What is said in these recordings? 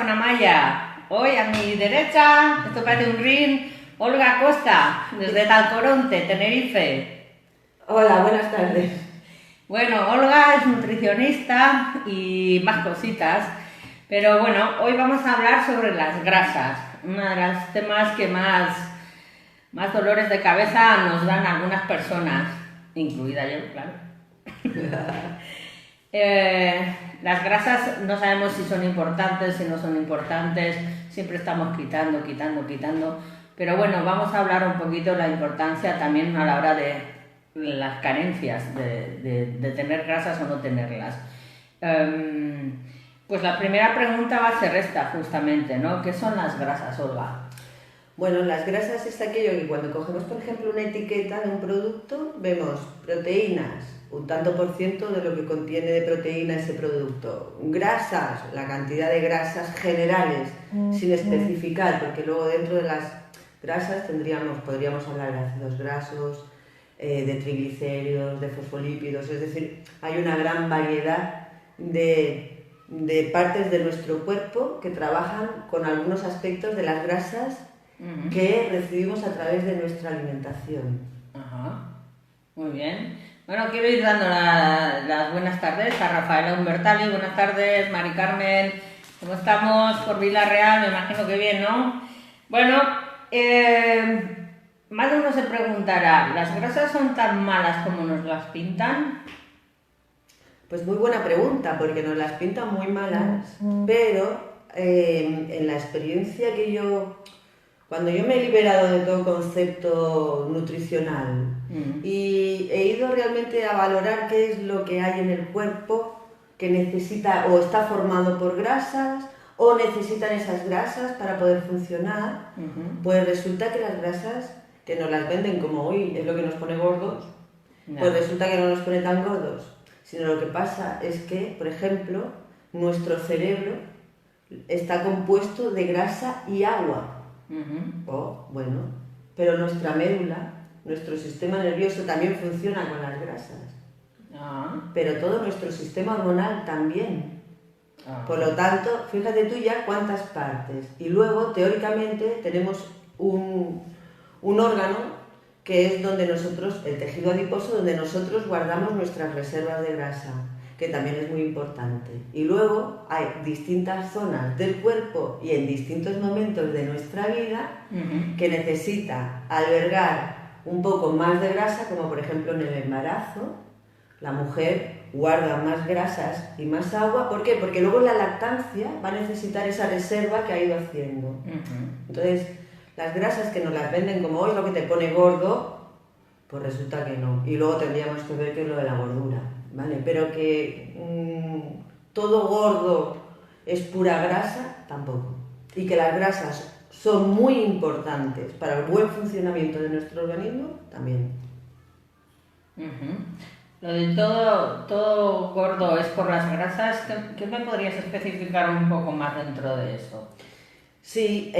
con Amaya. Hoy a mi derecha, esto parece un ring, Olga Costa, desde Talcoronte, Tenerife. Hola, buenas tardes. Bueno, Olga es nutricionista y más cositas, pero bueno, hoy vamos a hablar sobre las grasas, uno de los temas que más dolores de cabeza nos dan algunas personas, incluida yo, claro. Las grasas no sabemos si son importantes, si no son importantes, siempre estamos quitando, pero bueno, vamos a hablar un poquito de la importancia también a la hora de las carencias de tener grasas o no tenerlas. Pues la primera pregunta va a ser esta justamente, ¿no? ¿Qué son las grasas, Olga? Bueno, las grasas es aquello que cuando cogemos, por ejemplo, una etiqueta de un producto, vemos proteínas, un tanto por ciento de lo que contiene de proteína ese producto. Grasas, la cantidad de grasas generales, sin especificar, porque luego dentro de las grasas podríamos hablar de ácidos grasos, de triglicéridos, de fosfolípidos, es decir, hay una gran variedad de partes de nuestro cuerpo que trabajan con algunos aspectos de las grasas que recibimos a través de nuestra alimentación. Ajá, muy bien. Bueno, quiero ir dando las buenas tardes a Rafaela Humbertali. Buenas tardes, Mari Carmen. ¿Cómo estamos por Villarreal? Me imagino que bien, ¿no? Bueno, más de uno se preguntará, ¿las grasas son tan malas como nos las pintan? Pues muy buena pregunta, porque nos las pintan muy malas, pero en la experiencia cuando yo me he liberado de todo concepto nutricional y he ido realmente a valorar qué es lo que hay en el cuerpo que necesita o está formado por grasas o necesitan esas grasas para poder funcionar, pues resulta que las grasas que nos las venden como hoy es lo que nos pone gordos, pues resulta que no nos pone tan gordos, sino lo que pasa es que, por ejemplo, nuestro cerebro está compuesto de grasa y agua. Pero nuestra médula, nuestro sistema nervioso también funciona con las grasas. Pero todo nuestro sistema hormonal también. Por lo tanto, fíjate tú ya cuántas partes. Y luego, teóricamente, tenemos un órgano que es donde el tejido adiposo, donde nosotros guardamos nuestras reservas de grasa, que también es muy importante. Y luego hay distintas zonas del cuerpo y en distintos momentos de nuestra vida que necesita albergar un poco más de grasa, como por ejemplo en el embarazo, la mujer guarda más grasas y más agua. ¿Por qué? Porque luego en la lactancia va a necesitar esa reserva que ha ido haciendo. Entonces, las grasas que nos las venden como hoy lo que te pone gordo, pues resulta que no. Y luego tendríamos que ver qué es lo de la gordura, ¿vale? Pero que todo gordo es pura grasa, tampoco. Y que las grasas son muy importantes para el buen funcionamiento de nuestro organismo, también. Lo de todo gordo es por las grasas, ¿qué me podrías especificar un poco más dentro de eso? Sí,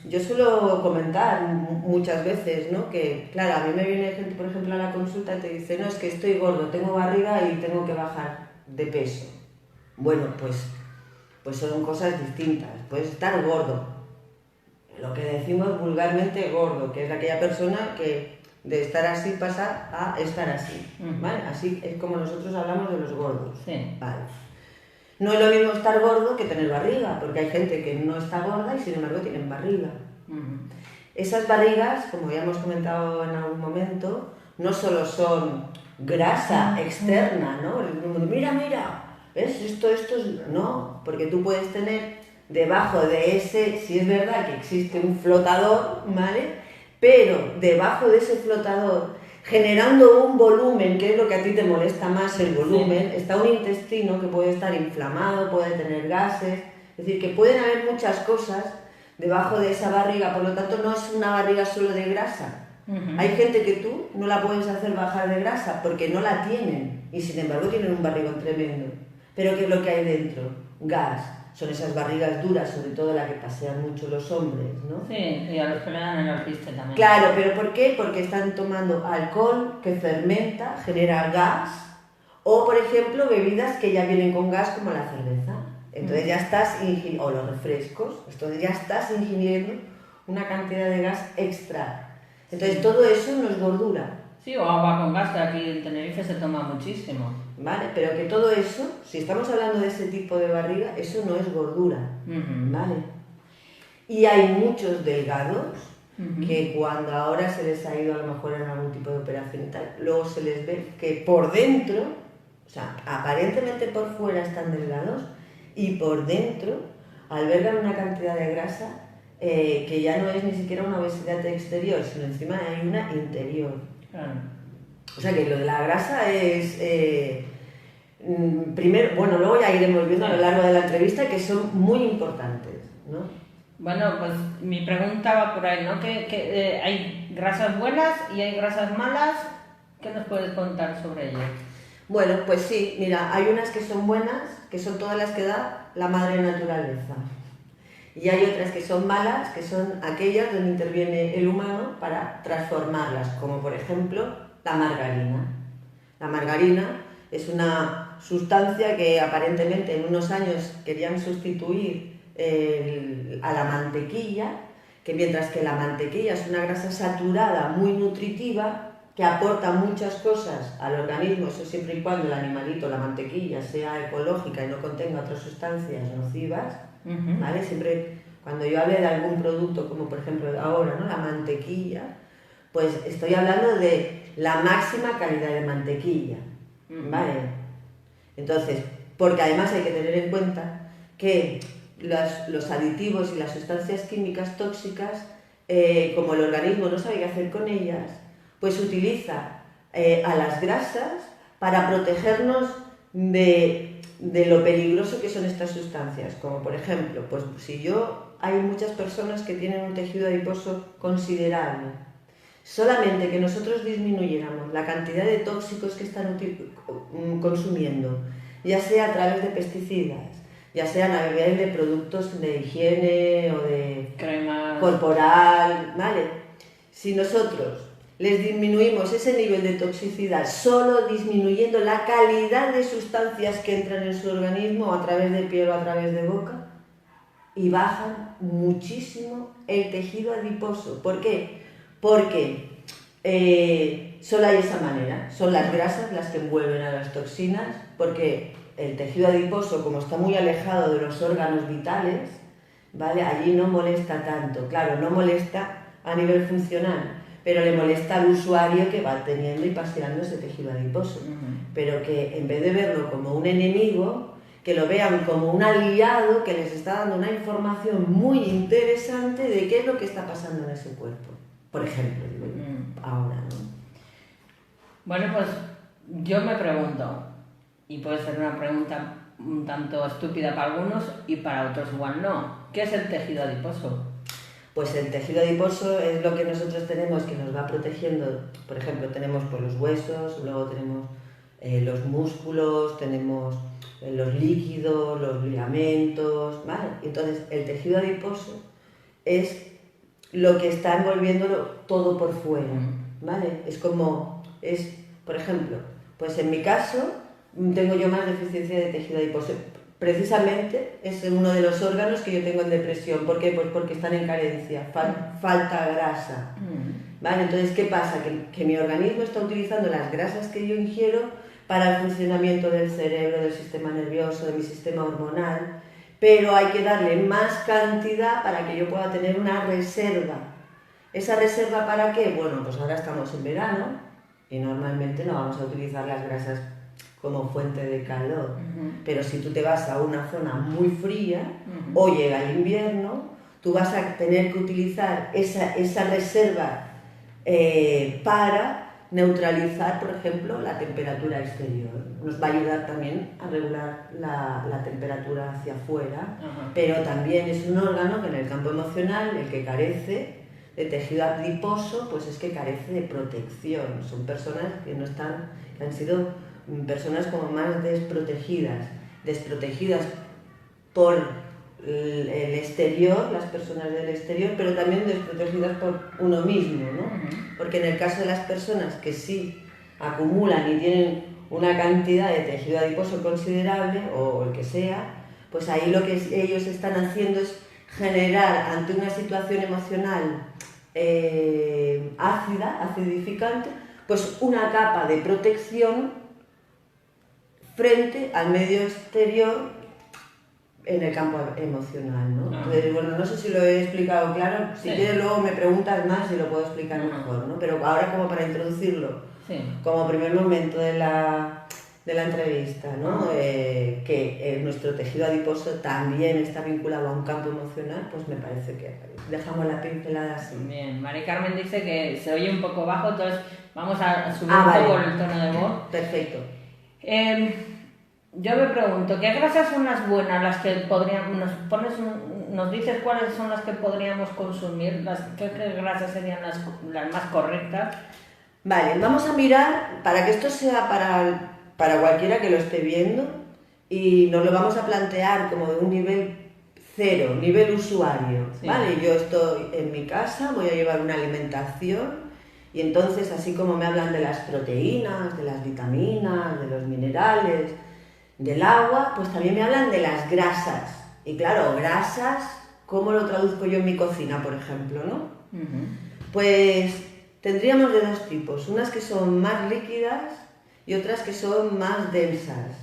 yo suelo comentar muchas veces, ¿no? Que, claro, a mí me viene gente, por ejemplo, a la consulta y te dice, no, es que estoy gordo, tengo barriga y tengo que bajar de peso. Bueno, pues son cosas distintas. Puedes estar gordo, lo que decimos vulgarmente gordo, que es aquella persona que de estar así pasa a estar así, ¿vale? Así es como nosotros hablamos de los gordos. Sí. Vale. No es lo mismo estar gordo que tener barriga, porque hay gente que no está gorda y sin embargo tienen barriga. Esas barrigas, como ya hemos comentado en algún momento, no solo son grasa externa, ¿no? Mira, ¿ves? Esto es... No, porque tú puedes tener debajo de ese, si es verdad que existe un flotador, ¿vale? Pero debajo de ese flotador, generando un volumen, que es lo que a ti te molesta más, el volumen, está un intestino que puede estar inflamado, puede tener gases, es decir, que pueden haber muchas cosas debajo de esa barriga, por lo tanto no es una barriga solo de grasa. Hay gente que tú no la puedes hacer bajar de grasa porque no la tienen y sin embargo tienen un barrigón tremendo. Pero ¿qué es lo que hay dentro? Gas. Son esas barrigas duras, sobre todo la que pasean mucho los hombres, ¿no? Sí, y a los que le dan el alpiste también. Claro, pero ¿por qué? Porque están tomando alcohol que fermenta, genera gas, o por ejemplo bebidas que ya vienen con gas como la cerveza. Entonces ya estás ingiriendo, o los refrescos, entonces ya estás ingiriendo una cantidad de gas extra. Entonces todo eso no es gordura. Sí, o agua con gas, que aquí en Tenerife se toma muchísimo. Vale, pero que todo eso, si estamos hablando de ese tipo de barriga, eso no es gordura. Vale. Y hay muchos delgados que cuando ahora se les ha ido a lo mejor en algún tipo de operación y tal, luego se les ve que por dentro, o sea, aparentemente por fuera están delgados y por dentro albergan una cantidad de grasa que ya no es ni siquiera una obesidad exterior, sino encima hay una interior. Claro. O sea que lo de la grasa es... primero, bueno, luego ya iremos viendo a lo largo de la entrevista que son muy importantes, ¿no? Bueno, pues mi pregunta va por ahí, ¿no? Que hay grasas buenas y hay grasas malas. ¿Qué nos puedes contar sobre ellas? Bueno, pues sí, mira, hay unas que son buenas, que son todas las que da la madre naturaleza. Y hay otras que son malas, que son aquellas donde interviene el humano para transformarlas, como por ejemplo la margarina. La margarina es una sustancia que aparentemente en unos años querían sustituir a la mantequilla, que mientras que la mantequilla es una grasa saturada muy nutritiva, que aporta muchas cosas al organismo, eso siempre y cuando el animalito, la mantequilla, sea ecológica y no contenga otras sustancias nocivas, ¿vale? Siempre, cuando yo hable de algún producto, como por ejemplo ahora, ¿no? La mantequilla, pues estoy hablando de la máxima calidad de mantequilla, ¿vale? Entonces, porque además hay que tener en cuenta que los aditivos y las sustancias químicas tóxicas, como el organismo no sabe qué hacer con ellas, pues utiliza a las grasas para protegernos de lo peligroso que son estas sustancias. Como por ejemplo, pues si hay muchas personas que tienen un tejido adiposo considerable. Solamente que nosotros disminuyéramos la cantidad de tóxicos que están consumiendo, ya sea a través de pesticidas, ya sean a nivel de productos de higiene o de crema corporal, ¿vale? Si nosotros les disminuimos ese nivel de toxicidad solo disminuyendo la calidad de sustancias que entran en su organismo a través de piel o a través de boca, y bajan muchísimo el tejido adiposo. ¿Por qué? Porque solo hay esa manera, son las grasas las que envuelven a las toxinas, porque el tejido adiposo, como está muy alejado de los órganos vitales, ¿vale? Allí no molesta tanto, claro, no molesta a nivel funcional, pero le molesta al usuario que va teniendo y paseando ese tejido adiposo, pero que en vez de verlo como un enemigo, que lo vean como un aliado que les está dando una información muy interesante de qué es lo que está pasando en ese cuerpo. Por ejemplo, ahora, ¿no? Bueno, pues yo me pregunto, y puede ser una pregunta un tanto estúpida para algunos y para otros igual no, ¿qué es el tejido adiposo? Pues el tejido adiposo es lo que nosotros tenemos que nos va protegiendo. Por ejemplo, tenemos pues, los huesos, luego tenemos los músculos, tenemos los líquidos, los ligamentos, ¿vale? Entonces, el tejido adiposo es lo que está envolviéndolo todo por fuera, ¿vale? Es como, por ejemplo, pues en mi caso tengo yo más deficiencia de tejido adiposo. Precisamente es uno de los órganos que yo tengo en depresión. ¿Por qué? Pues porque están en carencia, falta grasa, ¿vale? Entonces, ¿qué pasa? Que mi organismo está utilizando las grasas que yo ingiero para el funcionamiento del cerebro, del sistema nervioso, de mi sistema hormonal, pero hay que darle más cantidad para que yo pueda tener una reserva. ¿Esa reserva para qué? Bueno, pues ahora estamos en verano y normalmente no vamos a utilizar las grasas como fuente de calor, pero si tú te vas a una zona muy fría o llega el invierno, tú vas a tener que utilizar esa reserva para neutralizar, por ejemplo, la temperatura exterior. Nos va a ayudar también a regular la temperatura hacia afuera, pero también es un órgano que en el campo emocional, el que carece de tejido adiposo, pues es que carece de protección. Son personas que han sido personas como más desprotegidas por el exterior, las personas del exterior, pero también desprotegidas por uno mismo, ¿no? Porque en el caso de las personas que sí acumulan y tienen una cantidad de tejido adiposo considerable, o el que sea, pues ahí lo que ellos están haciendo es generar ante una situación emocional ácida, acidificante, pues una capa de protección frente al medio exterior en el campo emocional, ¿no? Entonces, bueno, no sé si lo he explicado claro, si quieres luego me preguntas más y lo puedo explicar mejor, ¿no? Pero ahora como para introducirlo, como primer momento de la entrevista, ¿no? Que nuestro tejido adiposo también está vinculado a un campo emocional, pues me parece que dejamos la pincelada así. Bien, Mari Carmen dice que se oye un poco bajo, entonces vamos a subir un poco el tono de voz. Perfecto. Yo me pregunto, ¿qué grasas son las buenas, las que podríamos, nos dices cuáles son las que podríamos consumir, qué grasas serían las más correctas? Vale, vamos a mirar, para que esto sea para cualquiera que lo esté viendo, y nos lo vamos a plantear como de un nivel cero, nivel usuario, ¿vale? Yo estoy en mi casa, voy a llevar una alimentación, y entonces así como me hablan de las proteínas, de las vitaminas, de los minerales, del agua, pues también me hablan de las grasas. Y claro, grasas, ¿cómo lo traduzco yo en mi cocina, por ejemplo, no? Pues tendríamos de dos tipos, unas que son más líquidas y otras que son más densas.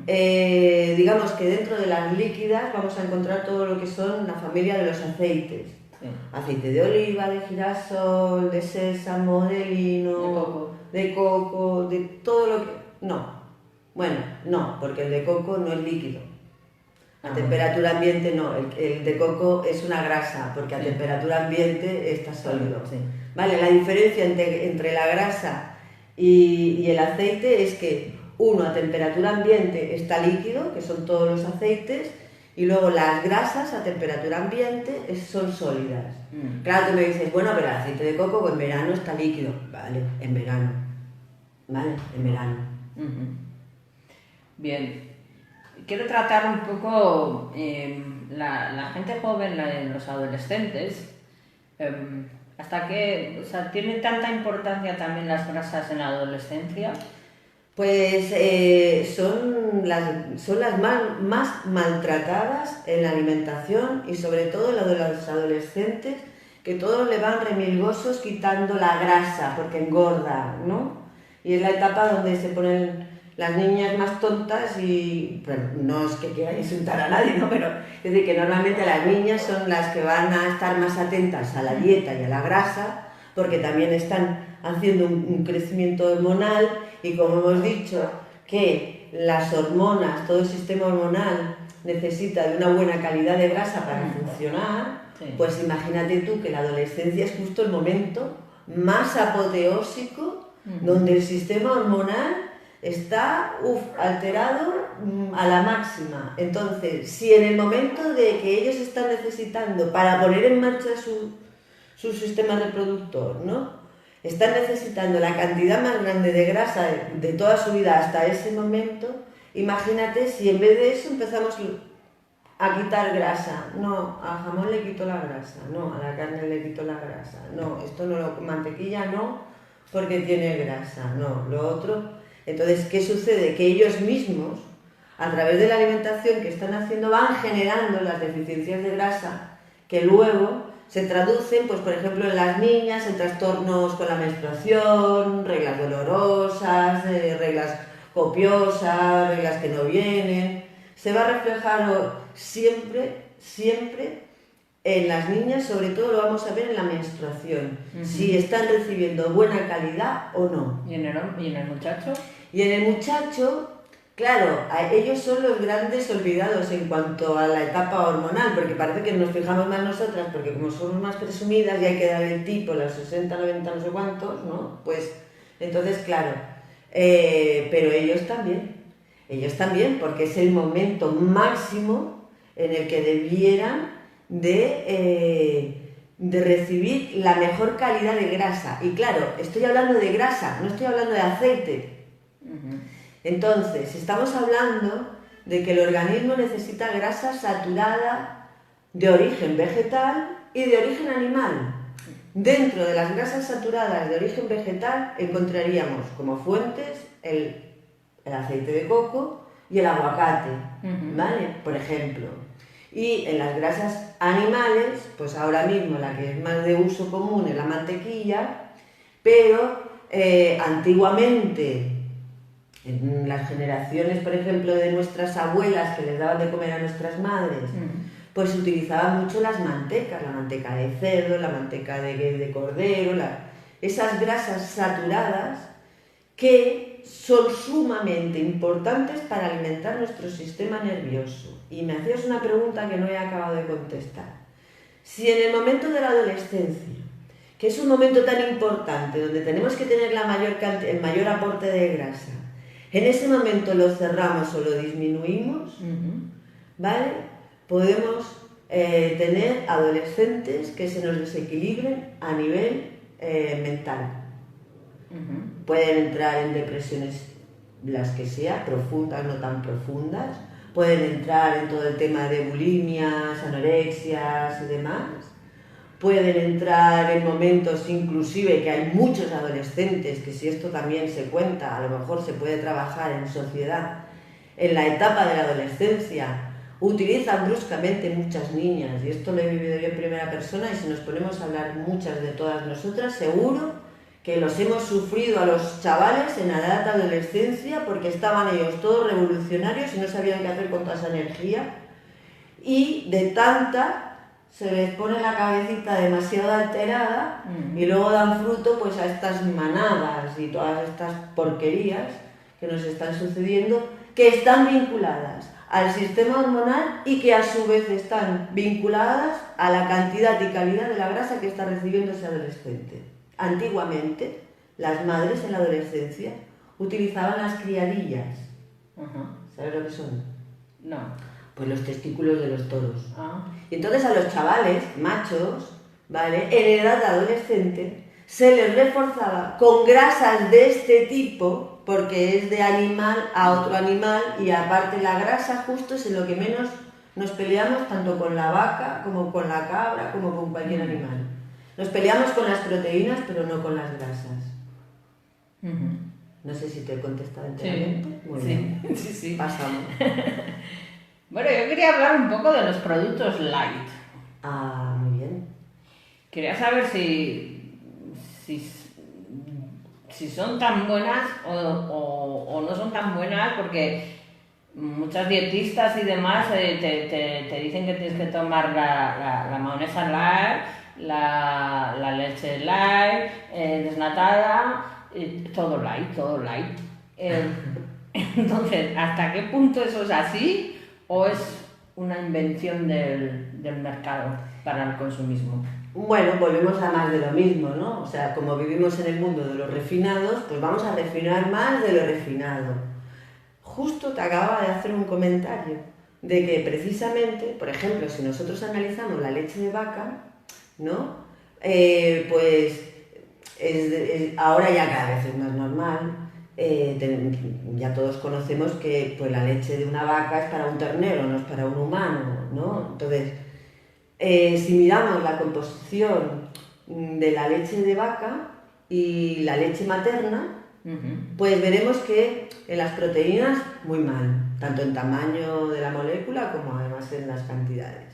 Digamos que dentro de las líquidas vamos a encontrar todo lo que son la familia de los aceites. Aceite de oliva, de girasol, de sésamo, de lino, de coco, de todo lo que... Bueno, no, porque el de coco no es líquido. A temperatura ambiente no, el de coco es una grasa, porque a temperatura ambiente está sólido. Vale, la diferencia entre la grasa y el aceite es que uno a temperatura ambiente está líquido, que son todos los aceites, y luego las grasas a temperatura ambiente son sólidas. Claro, tú me dices, bueno, pero el aceite de coco en verano está líquido. Vale, en verano. Vale, en verano. Bien, quiero tratar un poco la gente joven, los adolescentes, hasta qué, o sea, ¿tiene tanta importancia también las grasas en la adolescencia? Pues son las más maltratadas en la alimentación y sobre todo la de los adolescentes, que todos le van remilgosos quitando la grasa porque engorda, ¿no? Y es la etapa donde se ponen las niñas más tontas y bueno, no es que quiera insultar a nadie, ¿no? Pero es decir, que normalmente las niñas son las que van a estar más atentas a la dieta y a la grasa porque también están haciendo un crecimiento hormonal y como hemos dicho que las hormonas, todo el sistema hormonal necesita de una buena calidad de grasa para funcionar, pues imagínate tú que la adolescencia es justo el momento más apoteósico donde el sistema hormonal está alterado a la máxima. Entonces, si en el momento de que ellos están necesitando para poner en marcha su sistema reproductor, ¿no? Están necesitando la cantidad más grande de grasa de toda su vida hasta ese momento, imagínate si en vez de eso empezamos a quitar grasa. No, al jamón le quito la grasa, no, a la carne le quito la grasa, no, esto no, mantequilla no, porque tiene grasa, no, lo otro. Entonces, ¿qué sucede? Que ellos mismos, a través de la alimentación que están haciendo, van generando las deficiencias de grasa que luego se traducen, pues por ejemplo, en las niñas, en trastornos con la menstruación, reglas dolorosas, reglas copiosas, reglas que no vienen. Se va a reflejar siempre en las niñas, sobre todo lo vamos a ver en la menstruación, si están recibiendo buena calidad o no. ¿Y en el muchacho? Y en el muchacho, claro, ellos son los grandes olvidados en cuanto a la etapa hormonal, porque parece que nos fijamos más nosotras, porque como somos más presumidas y hay que dar el tipo, los 60, 90, no sé cuántos, ¿no? Pues, entonces, claro, pero ellos también, porque es el momento máximo en el que debieran de recibir la mejor calidad de grasa. Y claro, estoy hablando de grasa, no estoy hablando de aceite. Entonces, estamos hablando de que el organismo necesita grasa saturada de origen vegetal y de origen animal. Dentro de las grasas saturadas de origen vegetal encontraríamos como fuentes el aceite de coco, y el aguacate, ¿vale? Por ejemplo. Y en las grasas animales, pues ahora mismo la que es más de uso común es la mantequilla, pero antiguamente, en las generaciones, por ejemplo, de nuestras abuelas que les daban de comer a nuestras madres, pues se utilizaban mucho las mantecas, la manteca de cerdo, la manteca de cordero, esas grasas saturadas que son sumamente importantes para alimentar nuestro sistema nervioso. Y me hacías una pregunta que no he acabado de contestar. Si en el momento de la adolescencia, que es un momento tan importante, donde tenemos que tener el mayor aporte de grasa, en ese momento lo cerramos o lo disminuimos, ¿vale? Podemos tener adolescentes que se nos desequilibren a nivel mental. Pueden entrar en depresiones, las que sea, profundas, no tan profundas. Pueden entrar en todo el tema de bulimias, anorexias y demás. Pueden entrar en momentos inclusive que hay muchos adolescentes, que si esto también se cuenta, a lo mejor se puede trabajar en sociedad. En la etapa de la adolescencia utilizan bruscamente muchas niñas, y esto lo he vivido yo en primera persona, y si nos ponemos a hablar muchas de todas nosotras, seguro que los hemos sufrido a los chavales en la edad de adolescencia porque estaban ellos todos revolucionarios y no sabían qué hacer con toda esa energía, y de tanta se les pone la cabecita demasiado alterada y luego dan fruto pues a estas manadas y todas estas porquerías que nos están sucediendo, que están vinculadas al sistema hormonal y que a su vez están vinculadas a la cantidad y calidad de la grasa que está recibiendo ese adolescente. Antiguamente, las madres en la adolescencia utilizaban las criadillas. ¿Sabes lo que son? No. Pues los testículos de los toros. Y entonces a los chavales, machos, ¿vale?, en edad adolescente, se les reforzaba con grasas de este tipo, porque es de animal a otro animal, y aparte la grasa justo es en lo que menos nos peleamos, tanto con la vaca como con la cabra, como con cualquier animal. Nos peleamos con las proteínas, pero no con las grasas. No sé si te he contestado enteramente. Sí. Muy bien. Sí. Pasamos. Bueno, yo quería hablar un poco de los productos light. Muy bien. Quería saber si son tan buenas o no son tan buenas, porque muchas dietistas y demás te dicen que tienes que tomar la mayonesa light, la leche light, desnatada, todo light. Entonces, ¿hasta qué punto eso es así o es una invención del mercado para el consumismo? Bueno, volvemos a más de lo mismo, ¿no? O sea, como vivimos en el mundo de los refinados, pues vamos a refinar más de lo refinado. Justo te acababa de hacer un comentario de que precisamente, por ejemplo, si nosotros analizamos la leche de vaca, ¿no? Pues ahora ya cada vez es más normal. Ya todos conocemos que pues, la leche de una vaca es para un ternero, no es para un humano, ¿no? Entonces, si miramos la composición de la leche de vaca y la leche materna, pues veremos que en las proteínas muy mal, tanto en tamaño de la molécula como además en las cantidades.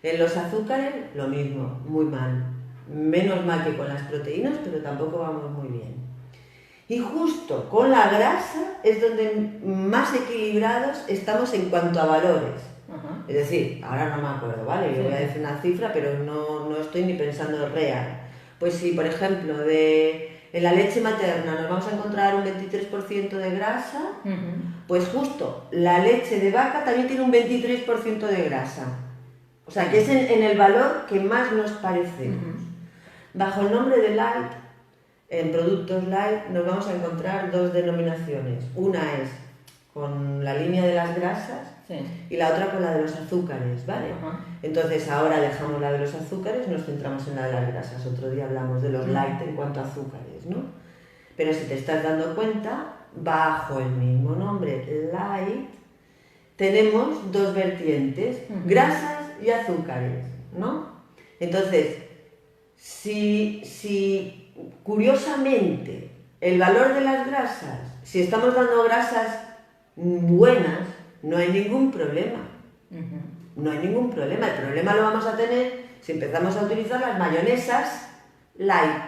En los azúcares lo mismo, muy mal. Menos mal que con las proteínas, pero tampoco vamos muy bien. Y justo con la grasa es donde más equilibrados estamos en cuanto a valores. Es decir, ahora no me acuerdo, ¿vale? Yo voy a decir una cifra, pero no estoy ni pensando real. Pues si, por ejemplo, en la leche materna nos vamos a encontrar un 23% de grasa, pues justo la leche de vaca también tiene un 23% de grasa. O sea, que es en el valor que más nos parecemos. Bajo el nombre de light, en productos light nos vamos a encontrar dos denominaciones. Una es con la línea de las grasas y la otra con la de los azúcares, ¿vale? Entonces ahora dejamos la de los azúcares, nos centramos en la de las grasas. Otro día hablamos de los light en cuanto a azúcares, ¿no? Pero si te estás dando cuenta, bajo el mismo nombre, light, tenemos dos vertientes, grasas y azúcares, ¿no? Entonces, si curiosamente el valor de las grasas, si estamos dando grasas buenas, no hay ningún problema. No hay ningún problema. El problema lo vamos a tener si empezamos a utilizar las mayonesas light.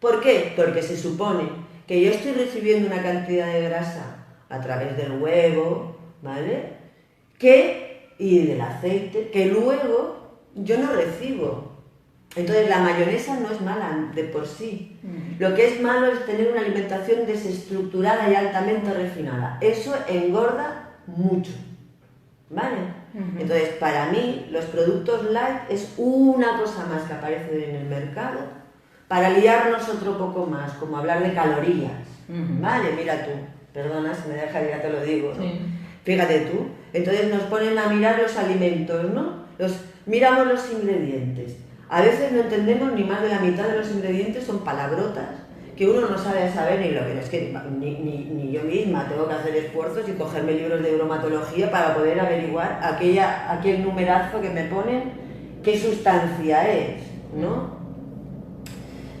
¿Por qué? Porque se supone que yo estoy recibiendo una cantidad de grasa a través del huevo, ¿vale? Y del aceite, que luego yo no recibo. Entonces la mayonesa no es mala de por sí. Lo que es malo es tener una alimentación desestructurada y altamente refinada. Eso engorda mucho, ¿vale? Entonces para mí los productos light es una cosa más que aparece en el mercado para liarnos otro poco más, como hablar de calorías, ¿vale? Mira tú, perdona si me dejas, ya te lo digo, ¿no? Sí. Fíjate tú, entonces nos ponen a mirar los alimentos, ¿no? Miramos los ingredientes. A veces no entendemos ni más de la mitad de los ingredientes, son palabrotas que uno no sabe saber ni lo que es que ni yo misma tengo que hacer esfuerzos y cogerme libros de bromatología para poder averiguar aquel numerazo que me ponen qué sustancia es, ¿no?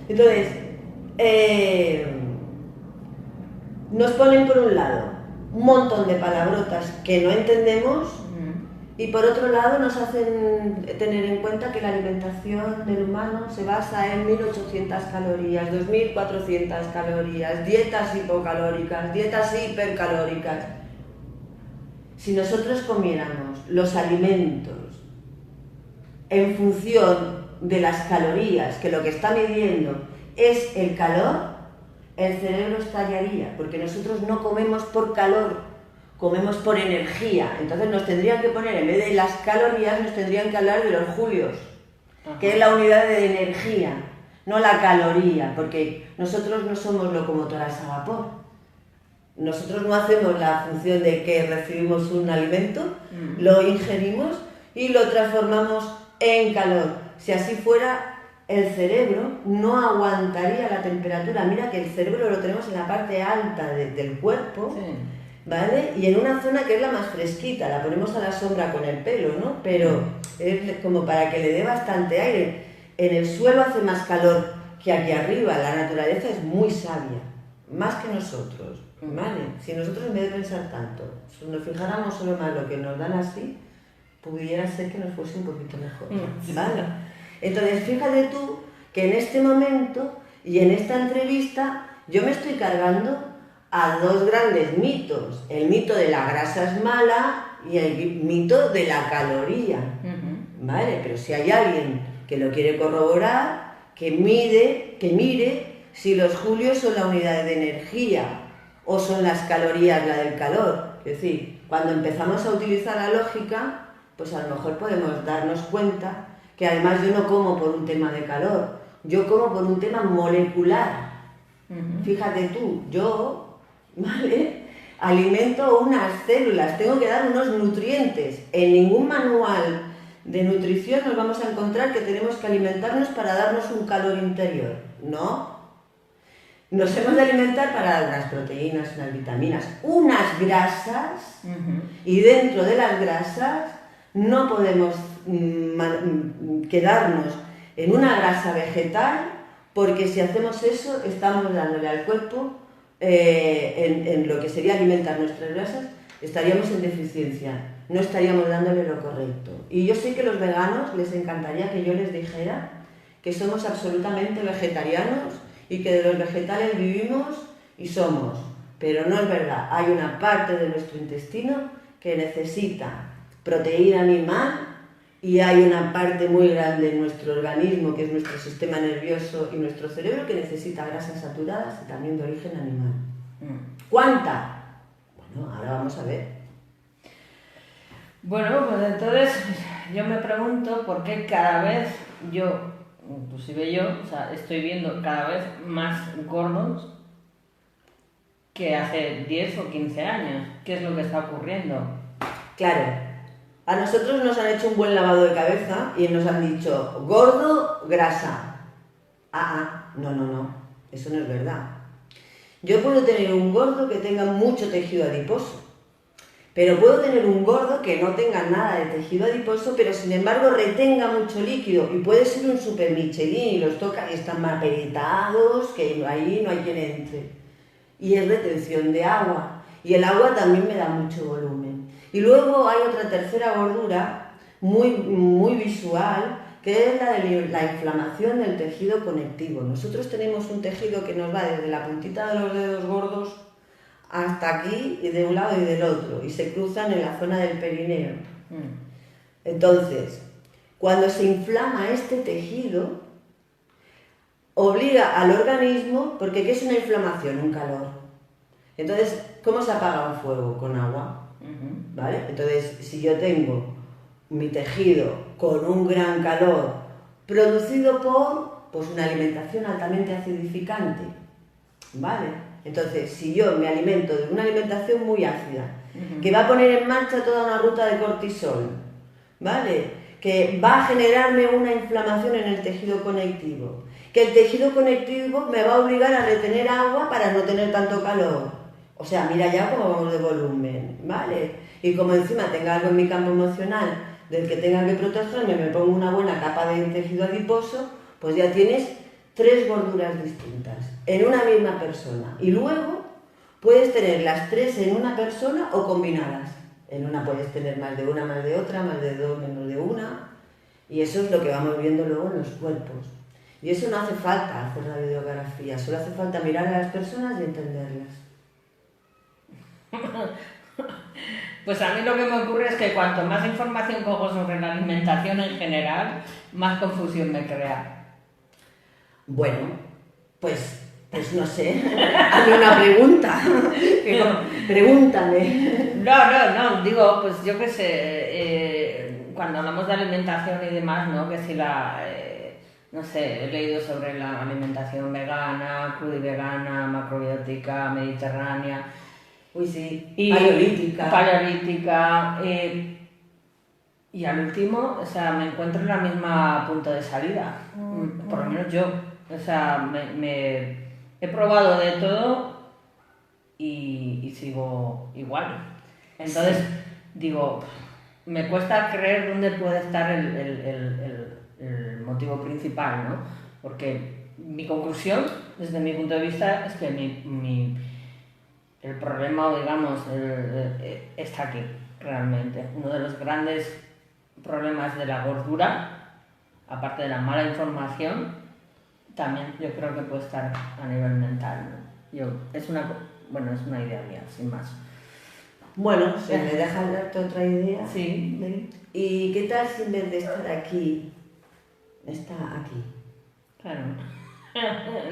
Entonces, nos ponen por un lado un montón de palabrotas que no entendemos y por otro lado nos hacen tener en cuenta que la alimentación del humano se basa en 1800 calorías, 2400 calorías, dietas hipocalóricas, dietas hipercalóricas. Si nosotros comiéramos los alimentos en función de las calorías, que lo que está midiendo es el calor, el cerebro estallaría, porque nosotros no comemos por calor, comemos por energía. Entonces nos tendrían que poner, en vez de las calorías, nos tendrían que hablar de los julios, que es la unidad de energía, no la caloría, porque nosotros no somos locomotoras a vapor. Nosotros no hacemos la función de que recibimos un alimento, lo ingerimos y lo transformamos en calor. Si así fuera, el cerebro no aguantaría la temperatura. Mira que el cerebro lo tenemos en la parte alta del cuerpo, sí, ¿vale? Y en una zona que es la más fresquita, la ponemos a la sombra con el pelo, ¿no? Pero es como para que le dé bastante aire. En el suelo hace más calor que aquí arriba. La naturaleza es muy sabia, más que nosotros, ¿vale? Si nosotros en vez de pensar tanto, si nos fijáramos solo más lo que nos dan así, pudiera ser que nos fuese un poquito mejor, ¿vale? Entonces fíjate tú que en este momento y en esta entrevista yo me estoy cargando a dos grandes mitos, el mito de la grasa es mala y el mito de la caloría, ¿vale? Pero si hay alguien que lo quiere corroborar, que mire si los julios son la unidad de energía o son las calorías la del calor. Es decir, cuando empezamos a utilizar la lógica, pues a lo mejor podemos darnos cuenta que además yo no como por un tema de calor, yo como por un tema molecular. Fíjate tú, yo, ¿vale?, alimento unas células, tengo que dar unos nutrientes. En ningún manual de nutrición nos vamos a encontrar que tenemos que alimentarnos para darnos un calor interior, ¿no? Nos hemos de alimentar para dar unas proteínas, unas vitaminas, unas grasas, y dentro de las grasas no podemos quedarnos en una grasa vegetal, porque si hacemos eso estamos dándole al cuerpo en lo que sería alimentar nuestras grasas, estaríamos en deficiencia, no estaríamos dándole lo correcto. Y yo sé que a los veganos les encantaría que yo les dijera que somos absolutamente vegetarianos y que de los vegetales vivimos y somos, pero no es verdad. Hay una parte de nuestro intestino que necesita proteína animal y hay una parte muy grande en nuestro organismo, que es nuestro sistema nervioso y nuestro cerebro, que necesita grasas saturadas y también de origen animal. ¿Cuánta? Bueno, ahora vamos a ver. Bueno, pues entonces yo me pregunto por qué cada vez yo, inclusive yo, o sea, estoy viendo cada vez más gordos que hace 10 o 15 años. ¿Qué es lo que está ocurriendo? Claro. A nosotros nos han hecho un buen lavado de cabeza y nos han dicho, gordo, grasa. No, eso no es verdad. Yo puedo tener un gordo que tenga mucho tejido adiposo, pero puedo tener un gordo que no tenga nada de tejido adiposo, pero sin embargo retenga mucho líquido, y puede ser un super Michelin y los toca y están más apretados, que ahí no hay quien entre. Y es retención de agua, y el agua también me da mucho volumen. Y luego hay otra tercera gordura muy visual, que es la de la inflamación del tejido conectivo. Nosotros tenemos un tejido que nos va desde la puntita de los dedos gordos hasta aquí, y de un lado y del otro, y se cruzan en la zona del perineo. Entonces, cuando se inflama este tejido, obliga al organismo, porque ¿qué es una inflamación? Un calor. Entonces, ¿cómo se apaga un fuego? Con agua. ¿Vale? Entonces, si yo tengo mi tejido con un gran calor producido por pues, una alimentación altamente acidificante, ¿vale? Entonces, si yo me alimento de una alimentación muy ácida, que va a poner en marcha toda una ruta de cortisol, ¿vale? Que va a generarme una inflamación en el tejido conectivo, que el tejido conectivo me va a obligar a retener agua para no tener tanto calor. O sea, mira ya cómo vamos de volumen, ¿vale? Y como encima tenga algo en mi campo emocional del que tenga que protegerme, me pongo una buena capa de tejido adiposo, pues ya tienes 3 gorduras distintas en una misma persona. Y luego puedes tener las 3 en una persona o combinadas. En una puedes tener más de una, más de otra, más de 2, menos de una. Y eso es lo que vamos viendo luego en los cuerpos. Y eso no hace falta hacer la videografía, solo hace falta mirar a las personas y entenderlas. Pues a mí lo que me ocurre es que cuanto más información cojo sobre la alimentación en general, más confusión me crea. Bueno, pues no sé, hazme una pregunta. Pregúntame. No, digo, pues yo qué sé, cuando hablamos de alimentación y demás, ¿no? Que si no sé, he leído sobre la alimentación vegana, cruda y vegana, macrobiótica, mediterránea. Uy, sí, y paleolítica. Y al último, o sea, me encuentro en la misma punto de salida, por lo menos yo. O sea, he probado de todo y sigo igual. Entonces, sí. Digo, me cuesta creer dónde puede estar el motivo principal, ¿no? Porque mi conclusión, desde mi punto de vista, es que el problema, o digamos, está aquí, realmente. Uno de los grandes problemas de la gordura, aparte de la mala información, también yo creo que puede estar a nivel mental, ¿no? Es una idea mía, sin más. Bueno, si me dejas darte otra idea. Sí. ¿Y qué tal si en vez de estar aquí, está aquí? Claro.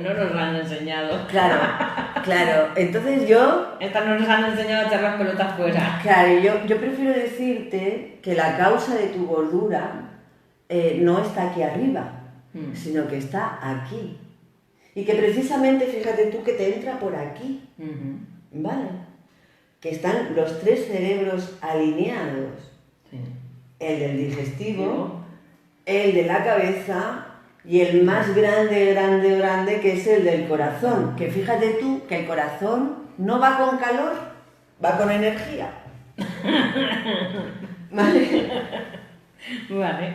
No nos lo han enseñado. Claro. Entonces Estas no nos han enseñado a echar las pelotas fuera. Claro, yo prefiero decirte que la causa de tu gordura no está aquí arriba, sino que está aquí. Y que precisamente, fíjate tú, que te entra por aquí. ¿Vale? Que están los 3 cerebros alineados. Sí. El del digestivo, el de la cabeza y el más grande, que es el del corazón. Que fíjate tú que el corazón no va con calor, va con energía. ¿Vale? Vale.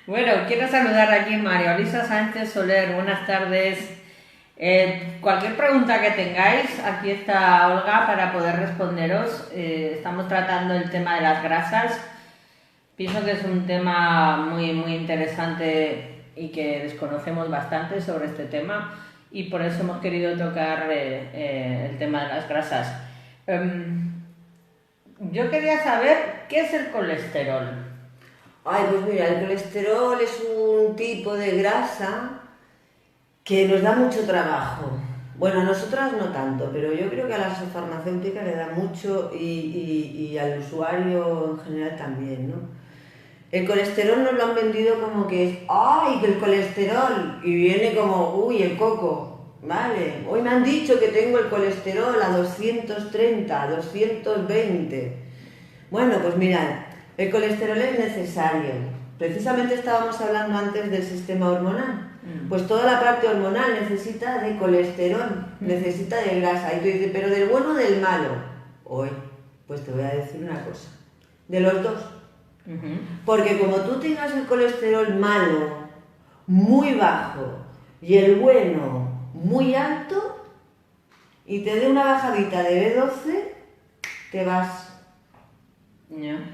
Bueno, quiero saludar aquí a María Luisa Sánchez Soler. Buenas tardes. Cualquier pregunta que tengáis, aquí está Olga para poder responderos. Estamos tratando el tema de las grasas. Pienso que es un tema muy, muy interesante y que desconocemos bastante sobre este tema, y por eso hemos querido tocar el tema de las grasas. Yo quería saber qué es el colesterol. Ay, pues mira, el colesterol es un tipo de grasa que nos da mucho trabajo. Bueno, a nosotras no tanto, pero yo creo que a las farmacéuticas le da mucho y al usuario en general también, ¿no? El colesterol nos lo han vendido como que es, ¡ay, el colesterol! Y viene como, ¡uy, el coco! Vale, hoy me han dicho que tengo el colesterol a 230, 220. Bueno, pues mirad, el colesterol es necesario. Precisamente estábamos hablando antes del sistema hormonal. Pues toda la parte hormonal necesita de colesterol, necesita de grasa. Y tú dices, ¿pero del bueno o del malo? Hoy, pues te voy a decir una cosa. De los dos. Porque como tú tengas el colesterol malo, muy bajo, y el bueno, muy alto, y te dé una bajadita de B12, te vas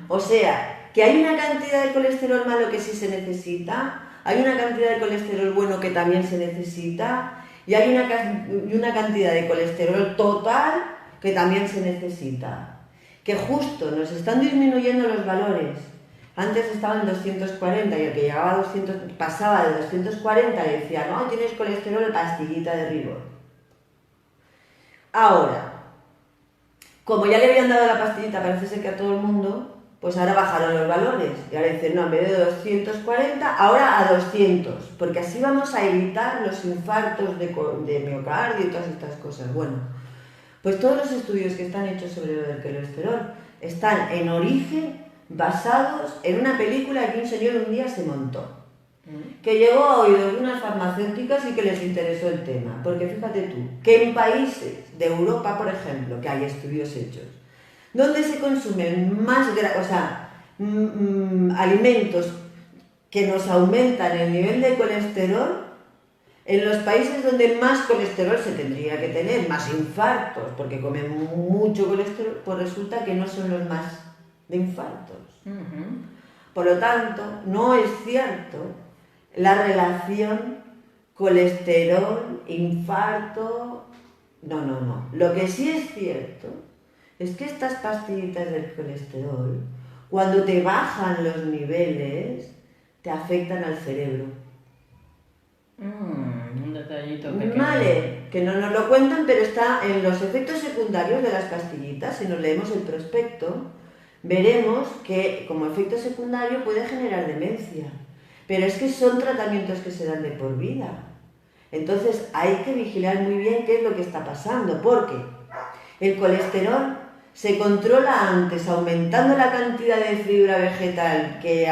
O sea, que hay una cantidad de colesterol malo que sí se necesita, hay una cantidad de colesterol bueno que también se necesita, y hay una cantidad de colesterol total que también se necesita. Que justo nos están disminuyendo los valores. Antes estaba en 240 y el que llegaba a 200, pasaba de 240 y decía, no, tienes colesterol, pastillita de rigor. Ahora, como ya le habían dado la pastillita, parece ser que a todo el mundo, pues ahora bajaron los valores. Y ahora dicen, no, en vez de 240, ahora a 200. Porque así vamos a evitar los infartos de miocardio y todas estas cosas. Bueno, pues todos los estudios que están hechos sobre el colesterol están en origen basados en una película que un señor un día se montó. Que llegó a oídos de unas farmacéuticas y que les interesó el tema. Porque fíjate tú, que en países de Europa, por ejemplo, que hay estudios hechos, donde se consumen más alimentos que nos aumentan el nivel de colesterol, en los países donde más colesterol se tendría que tener, más infartos, porque comen mucho colesterol, pues resulta que no son los más de infartos. Por lo tanto, no es cierto la relación colesterol, infarto, no. Lo que sí es cierto es que estas pastillitas del colesterol, cuando te bajan los niveles, te afectan al cerebro. Un detallito pequeño. Vale, que no nos lo cuentan, pero está en los efectos secundarios de las pastillitas. Si nos leemos el prospecto, veremos que como efecto secundario puede generar demencia. Pero es que son tratamientos que se dan de por vida. Entonces hay que vigilar muy bien qué es lo que está pasando, porque el colesterol se controla antes aumentando la cantidad de fibra vegetal que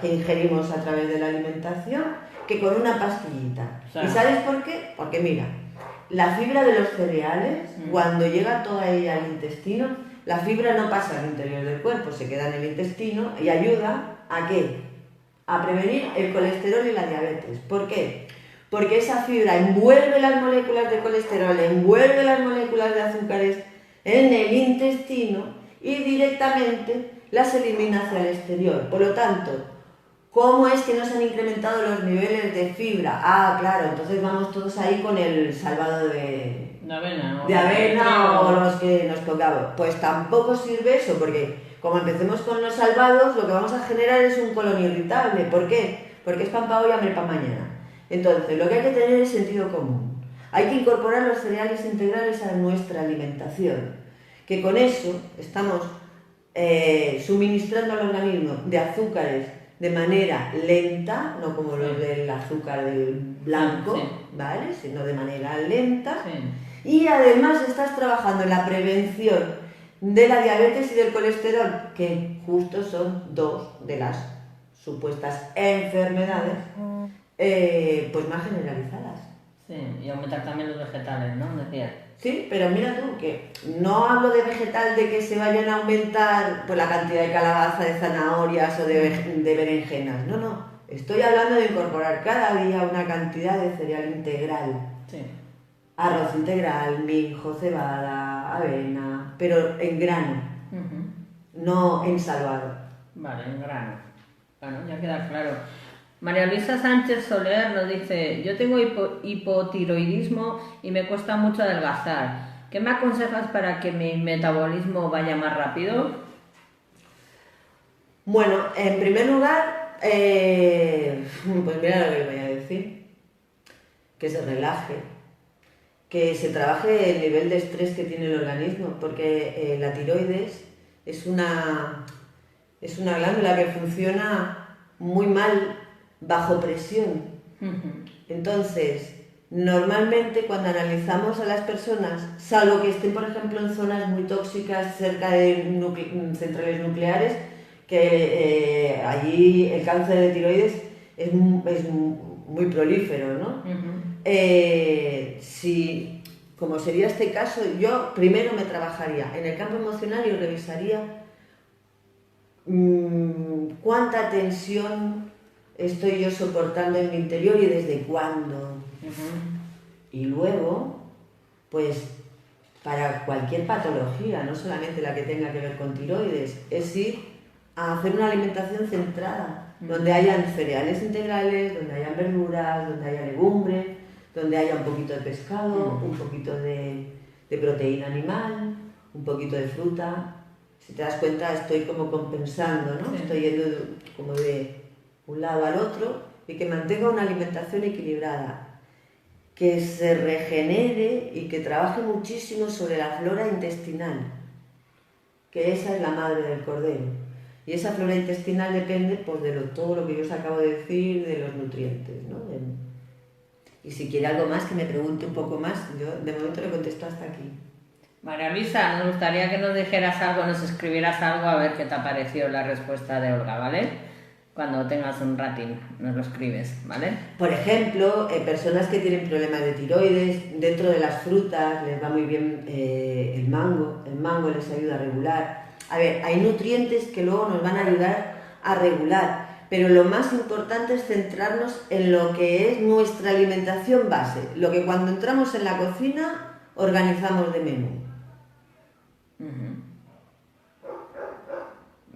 ingerimos a través de la alimentación que con una pastillita. ¿Y sabes por qué? Porque mira, la fibra de los cereales, cuando llega toda ella al intestino, la fibra no pasa al interior del cuerpo, se queda en el intestino y ayuda ¿a qué? A prevenir el colesterol y la diabetes. ¿Por qué? Porque esa fibra envuelve las moléculas de colesterol, envuelve las moléculas de azúcares en el intestino y directamente las elimina hacia el exterior. Por lo tanto, ¿cómo es que no se han incrementado los niveles de fibra? Ah, claro, entonces vamos todos ahí con el salvado de avena o los que nos tocaba. Pues tampoco sirve eso, porque como empecemos con los salvados, lo que vamos a generar es un colon irritable. ¿Por qué? Porque es pan para hoy, hambre para mañana. Entonces, lo que hay que tener es sentido común. Hay que incorporar los cereales integrales a nuestra alimentación, que con eso estamos suministrando al organismo de azúcares de manera lenta, no como los del azúcar blanco, ¿vale? Sino de manera lenta. Y además estás trabajando en la prevención de la diabetes y del colesterol, que justo son dos de las supuestas enfermedades pues más generalizadas. Sí, y aumentar también los vegetales, ¿no? Decías. Sí, pero mira tú, que no hablo de vegetal de que se vayan a aumentar pues, la cantidad de calabaza, de zanahorias o de berenjenas. No. Estoy hablando de incorporar cada día una cantidad de cereal integral. Sí. Arroz integral, mijo, cebada, avena, pero en grano, no en salvado. Vale, en grano. Bueno, ya queda claro. María Luisa Sánchez Soler nos dice, yo tengo hipotiroidismo y me cuesta mucho adelgazar. ¿Qué me aconsejas para que mi metabolismo vaya más rápido? Bueno, en primer lugar, pues mira lo que le voy a decir. Que se relaje, que se trabaje el nivel de estrés que tiene el organismo, porque la tiroides es una glándula que funciona muy mal bajo presión. Entonces, normalmente cuando analizamos a las personas, salvo que estén por ejemplo en zonas muy tóxicas cerca de centrales nucleares, que allí el cáncer de tiroides es muy prolífero, ¿no? Si, como sería este caso, yo primero me trabajaría en el campo emocional y revisaría cuánta tensión estoy yo soportando en mi interior y desde cuándo. Y luego, pues, para cualquier patología, no solamente la que tenga que ver con tiroides, es ir a hacer una alimentación centrada, donde hayan cereales integrales, donde hayan verduras, donde haya legumbre, donde haya un poquito de pescado, un poquito de proteína animal, un poquito de fruta. Si te das cuenta, estoy como compensando, ¿no? Sí. Estoy yendo como de un lado al otro y que mantenga una alimentación equilibrada, que se regenere y que trabaje muchísimo sobre la flora intestinal, que esa es la madre del cordero. Y esa flora intestinal depende pues, de todo lo que yo os acabo de decir, de los nutrientes, ¿no? Y si quiere algo más, que me pregunte un poco más. Yo de momento le contesto hasta aquí. María Luisa, nos gustaría que nos dijeras algo, nos escribieras algo, a ver qué te ha parecido la respuesta de Olga, ¿vale? Cuando tengas un ratín, nos lo escribes, ¿vale? Por ejemplo, personas que tienen problemas de tiroides, dentro de las frutas les va muy bien el mango les ayuda a regular. A ver, hay nutrientes que luego nos van a ayudar a regular, pero lo más importante es centrarnos en lo que es nuestra alimentación base, lo que cuando entramos en la cocina organizamos de menú.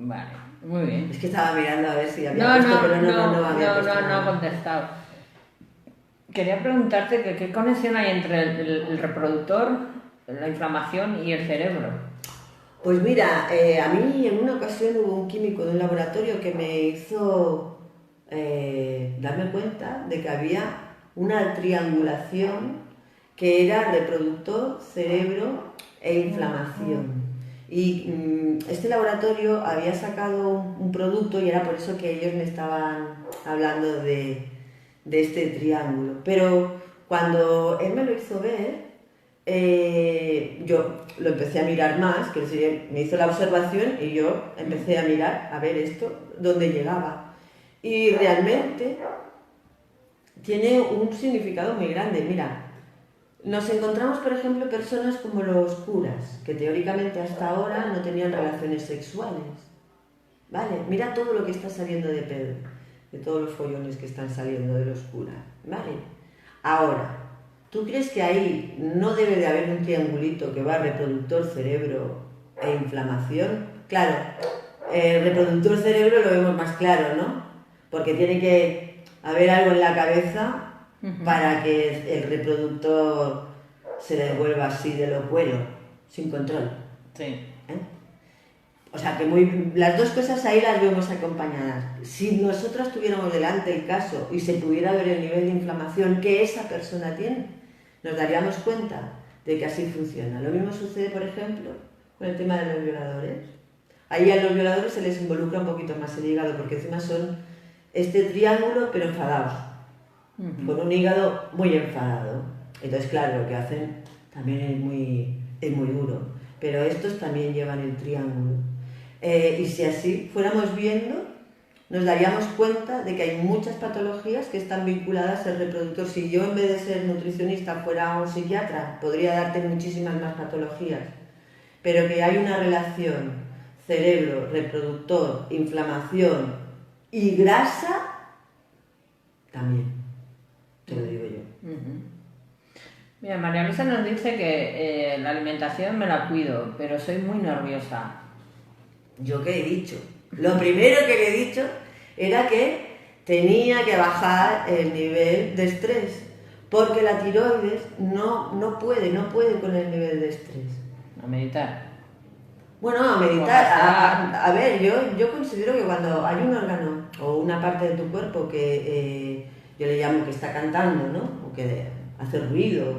Vale, muy bien. Es que estaba mirando a ver si había puesto, pero no había puesto. No ha contestado. Quería preguntarte que qué conexión hay entre el reproductor, la inflamación y el cerebro. Pues mira, a mí en una ocasión hubo un químico de un laboratorio que me hizo darme cuenta de que había una triangulación que era reproductor, cerebro e inflamación. Y este laboratorio había sacado un producto y era por eso que ellos me estaban hablando de este triángulo. Pero cuando él me lo hizo ver, yo lo empecé a mirar más, que me hizo la observación y yo empecé a mirar, a ver esto, dónde llegaba. Y realmente tiene un significado muy grande. Mira, nos encontramos, por ejemplo, personas como los curas, que teóricamente hasta ahora no tenían relaciones sexuales. Vale, mira todo lo que está saliendo de Pedro, de todos los follones que están saliendo de los curas. Vale, ahora, ¿tú crees que ahí no debe de haber un triangulito que va reproductor cerebro e inflamación? Claro, reproductor cerebro lo vemos más claro, ¿no? Porque tiene que haber algo en la cabeza para que el reproductor se le devuelva así de lo cuero, sin control. Sí. O sea, que las dos cosas ahí las vemos acompañadas. Si nosotros tuviéramos delante el caso y se pudiera ver el nivel de inflamación que esa persona tiene, nos daríamos cuenta de que así funciona. Lo mismo sucede, por ejemplo, con el tema de los violadores. Ahí a los violadores se les involucra un poquito más el hígado, porque encima son este triángulo, pero enfadados. Con un hígado muy enfadado. Entonces, claro, lo que hacen también es muy duro. Pero estos también llevan el triángulo. Y si así fuéramos viendo, nos daríamos cuenta de que hay muchas patologías que están vinculadas al reproductor. Si yo en vez de ser nutricionista fuera un psiquiatra, podría darte muchísimas más patologías. Pero que hay una relación cerebro, reproductor, inflamación y grasa, también. Te lo digo yo. Mira, María Luisa nos dice que la alimentación me la cuido, pero soy muy nerviosa. ¿Yo qué he dicho? Lo primero que le he dicho era que tenía que bajar el nivel de estrés, porque la tiroides no puede con el nivel de estrés. A meditar. Bueno, a meditar. A ver, yo considero que cuando hay un órgano o una parte de tu cuerpo que yo le llamo que está cantando, ¿no? O que hace ruido,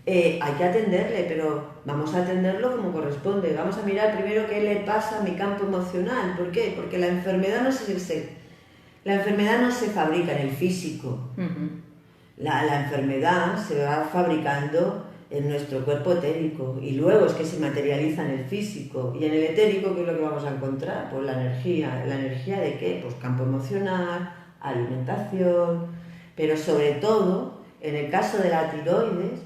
hay que atenderle, pero vamos a atenderlo como corresponde. Vamos a mirar primero qué le pasa a mi campo emocional. ¿Por qué? Porque la enfermedad no se fabrica en el físico. La enfermedad se va fabricando en nuestro cuerpo etérico y luego es que se materializa en el físico. Y en el etérico, ¿qué es lo que vamos a encontrar? Pues la energía. ¿La energía de qué? Pues campo emocional, alimentación, pero sobre todo, en el caso de la tiroides,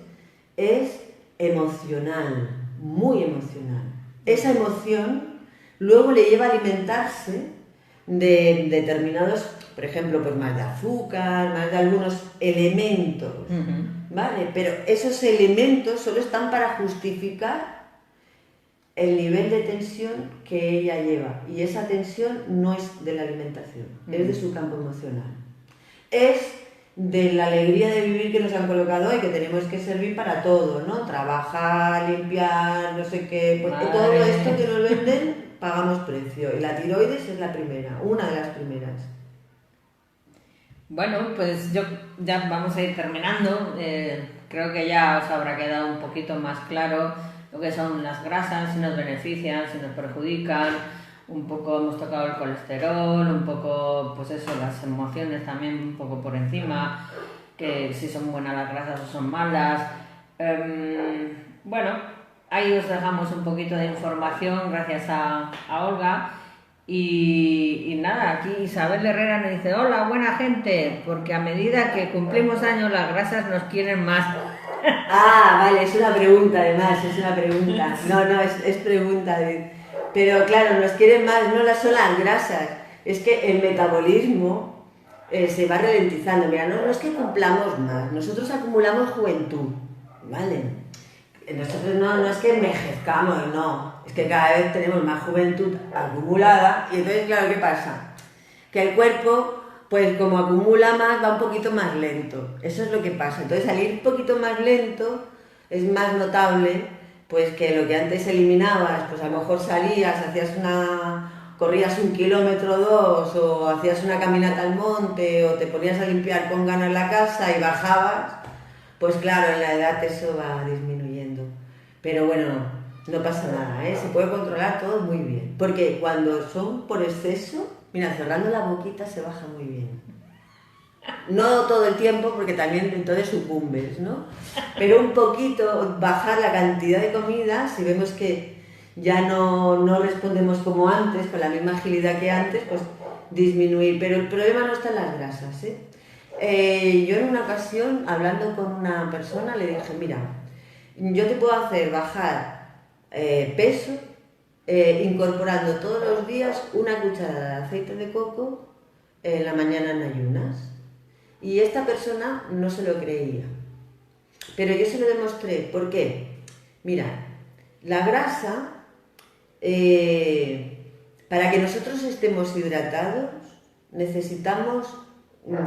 es emocional, muy emocional. Esa emoción luego le lleva a alimentarse de determinados, por ejemplo, pues más de azúcar, más de algunos elementos, ¿vale? Pero esos elementos solo están para justificar el nivel de tensión que ella lleva. Y esa tensión no es de la alimentación, es de su campo emocional. Es de la alegría de vivir que nos han colocado hoy, que tenemos que servir para todo, ¿no? Trabajar, limpiar, no sé qué, pues todo esto que nos venden, pagamos precio. Y la tiroides es la primera, una de las primeras. Bueno, pues ya vamos a ir terminando. Creo que ya os habrá quedado un poquito más claro lo que son las grasas, si nos benefician, si nos perjudican. Un poco hemos tocado el colesterol, un poco, pues eso, las emociones también un poco por encima, que si son buenas las grasas o son malas. Bueno, ahí os dejamos un poquito de información gracias a Olga. Y nada, aquí Isabel Herrera nos dice: hola, buena gente, porque a medida que cumplimos años las grasas nos quieren más. Ah, vale, es una pregunta además, es una pregunta. No, es pregunta. Pero claro, nos quieren más, no son las grasas, es que el metabolismo se va ralentizando. Mira, no es que cumplamos más, nosotros acumulamos juventud, ¿vale? Nosotros no es que envejezcamos, no, es que cada vez tenemos más juventud acumulada y entonces, claro, ¿qué pasa? Que el cuerpo, pues como acumula más, va un poquito más lento, eso es lo que pasa. Entonces, al ir un poquito más lento, es más notable, pues que lo que antes eliminabas, pues a lo mejor salías, corrías 1 kilómetro o 2, o hacías una caminata al monte, o te ponías a limpiar con ganas la casa y bajabas, pues claro, en la edad eso va disminuyendo. Pero bueno, no pasa nada, ¿eh? Se puede controlar todo muy bien. Porque cuando son por exceso, mira, cerrando la boquita se baja muy bien. No todo el tiempo, porque también entonces sucumbes, ¿no? Pero un poquito, bajar la cantidad de comida, si vemos que ya no respondemos como antes, con la misma agilidad que antes, pues disminuir. Pero el problema no está en las grasas, ¿eh? Yo en una ocasión, hablando con una persona, le dije: mira, yo te puedo hacer bajar peso incorporando todos los días una cucharada de aceite de coco en la mañana en ayunas. Y esta persona no se lo creía, pero yo se lo demostré. ¿Por qué? Mira, la grasa, para que nosotros estemos hidratados, necesitamos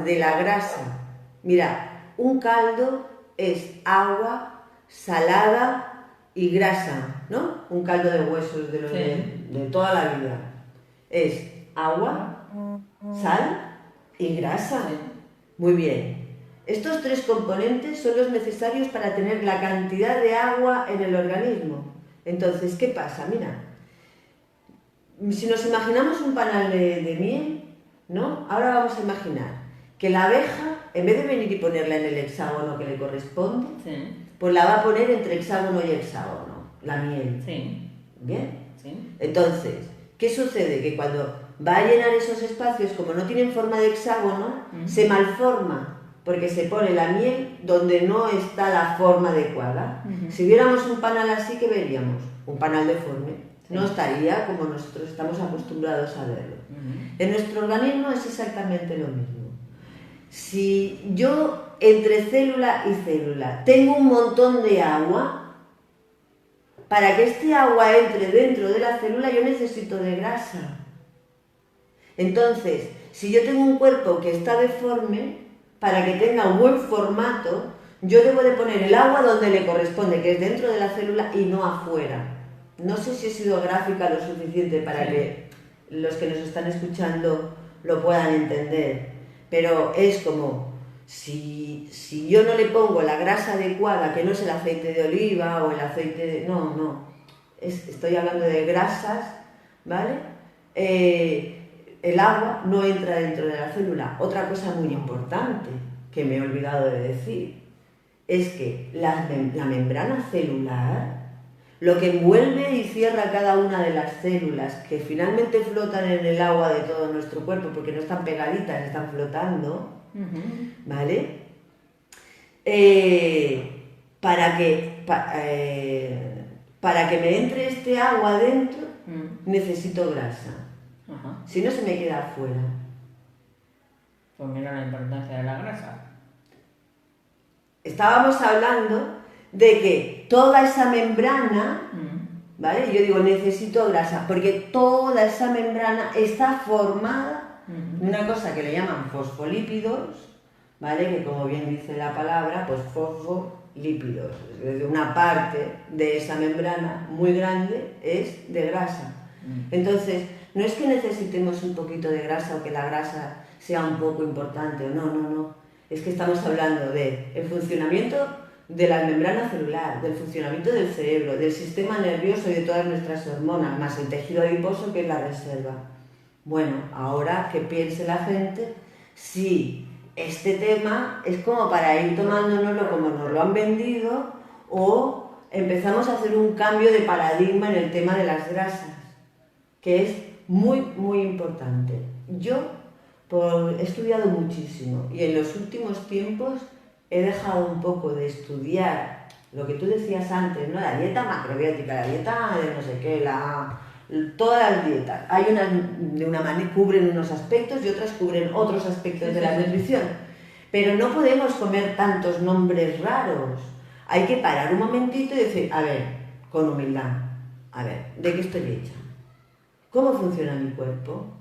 de la grasa. Mira, un caldo es agua, salada y grasa, ¿no? Un caldo de huesos de los de toda la vida. Es agua, sal y grasa. Muy bien. Estos 3 componentes son los necesarios para tener la cantidad de agua en el organismo. Entonces, ¿qué pasa? Mira, si nos imaginamos un panal de miel, ¿no? Ahora vamos a imaginar que la abeja, en vez de venir y ponerla en el hexágono que le corresponde, pues la va a poner entre hexágono y hexágono, la miel. Sí. ¿Bien? Sí. Entonces, ¿qué sucede? Que cuando va a llenar esos espacios, como no tienen forma de hexágono, se malforma, porque se pone la miel donde no está la forma adecuada. Si viéramos un panal así, ¿qué veríamos? Un panal deforme. No estaría como nosotros estamos acostumbrados a verlo. En nuestro organismo es exactamente lo mismo. Si yo, entre célula y célula, tengo un montón de agua, para que este agua entre dentro de la célula yo necesito de grasa. Entonces, si yo tengo un cuerpo que está deforme, para que tenga un buen formato, yo debo de poner el agua donde le corresponde, que es dentro de la célula y no afuera. No sé si he sido gráfica lo suficiente para que los que nos están escuchando lo puedan entender, pero es como si yo no le pongo la grasa adecuada, que no es el aceite de oliva o el aceite de... estoy hablando de grasas, ¿vale? El agua no entra dentro de la célula. Otra cosa muy importante que me he olvidado de decir es que la membrana celular, lo que envuelve y cierra cada una de las células que finalmente flotan en el agua de todo nuestro cuerpo, porque no están pegaditas, están flotando, ¿vale? Para que me entre este agua dentro, necesito grasa. Ajá. Si no, se me queda fuera. Pues mira la importancia de la grasa. Estábamos hablando de que toda esa membrana, ¿vale? Yo digo, necesito grasa, porque toda esa membrana está formada de una cosa que le llaman fosfolípidos, ¿vale? Que como bien dice la palabra, pues fosfolípidos. De una parte de esa membrana muy grande es de grasa. Entonces, no es que necesitemos un poquito de grasa o que la grasa sea un poco importante, no. Es que estamos hablando del funcionamiento de la membrana celular, del funcionamiento del cerebro, del sistema nervioso y de todas nuestras hormonas, más el tejido adiposo que es la reserva. Bueno, ahora que piense la gente, si este tema es como para ir tomándonoslo como nos lo han vendido o empezamos a hacer un cambio de paradigma en el tema de las grasas, que es muy, muy importante. Yo he estudiado muchísimo y en los últimos tiempos he dejado un poco de estudiar lo que tú decías antes, ¿no? La dieta macrobiótica, la dieta de no sé qué, todas las dietas. Hay unas de una manera cubren unos aspectos y otras cubren otros aspectos de la nutrición. Pero no podemos comer tantos nombres raros. Hay que parar un momentito y decir, a ver, con humildad, a ver, ¿de qué estoy hecha? ¿Cómo funciona mi cuerpo?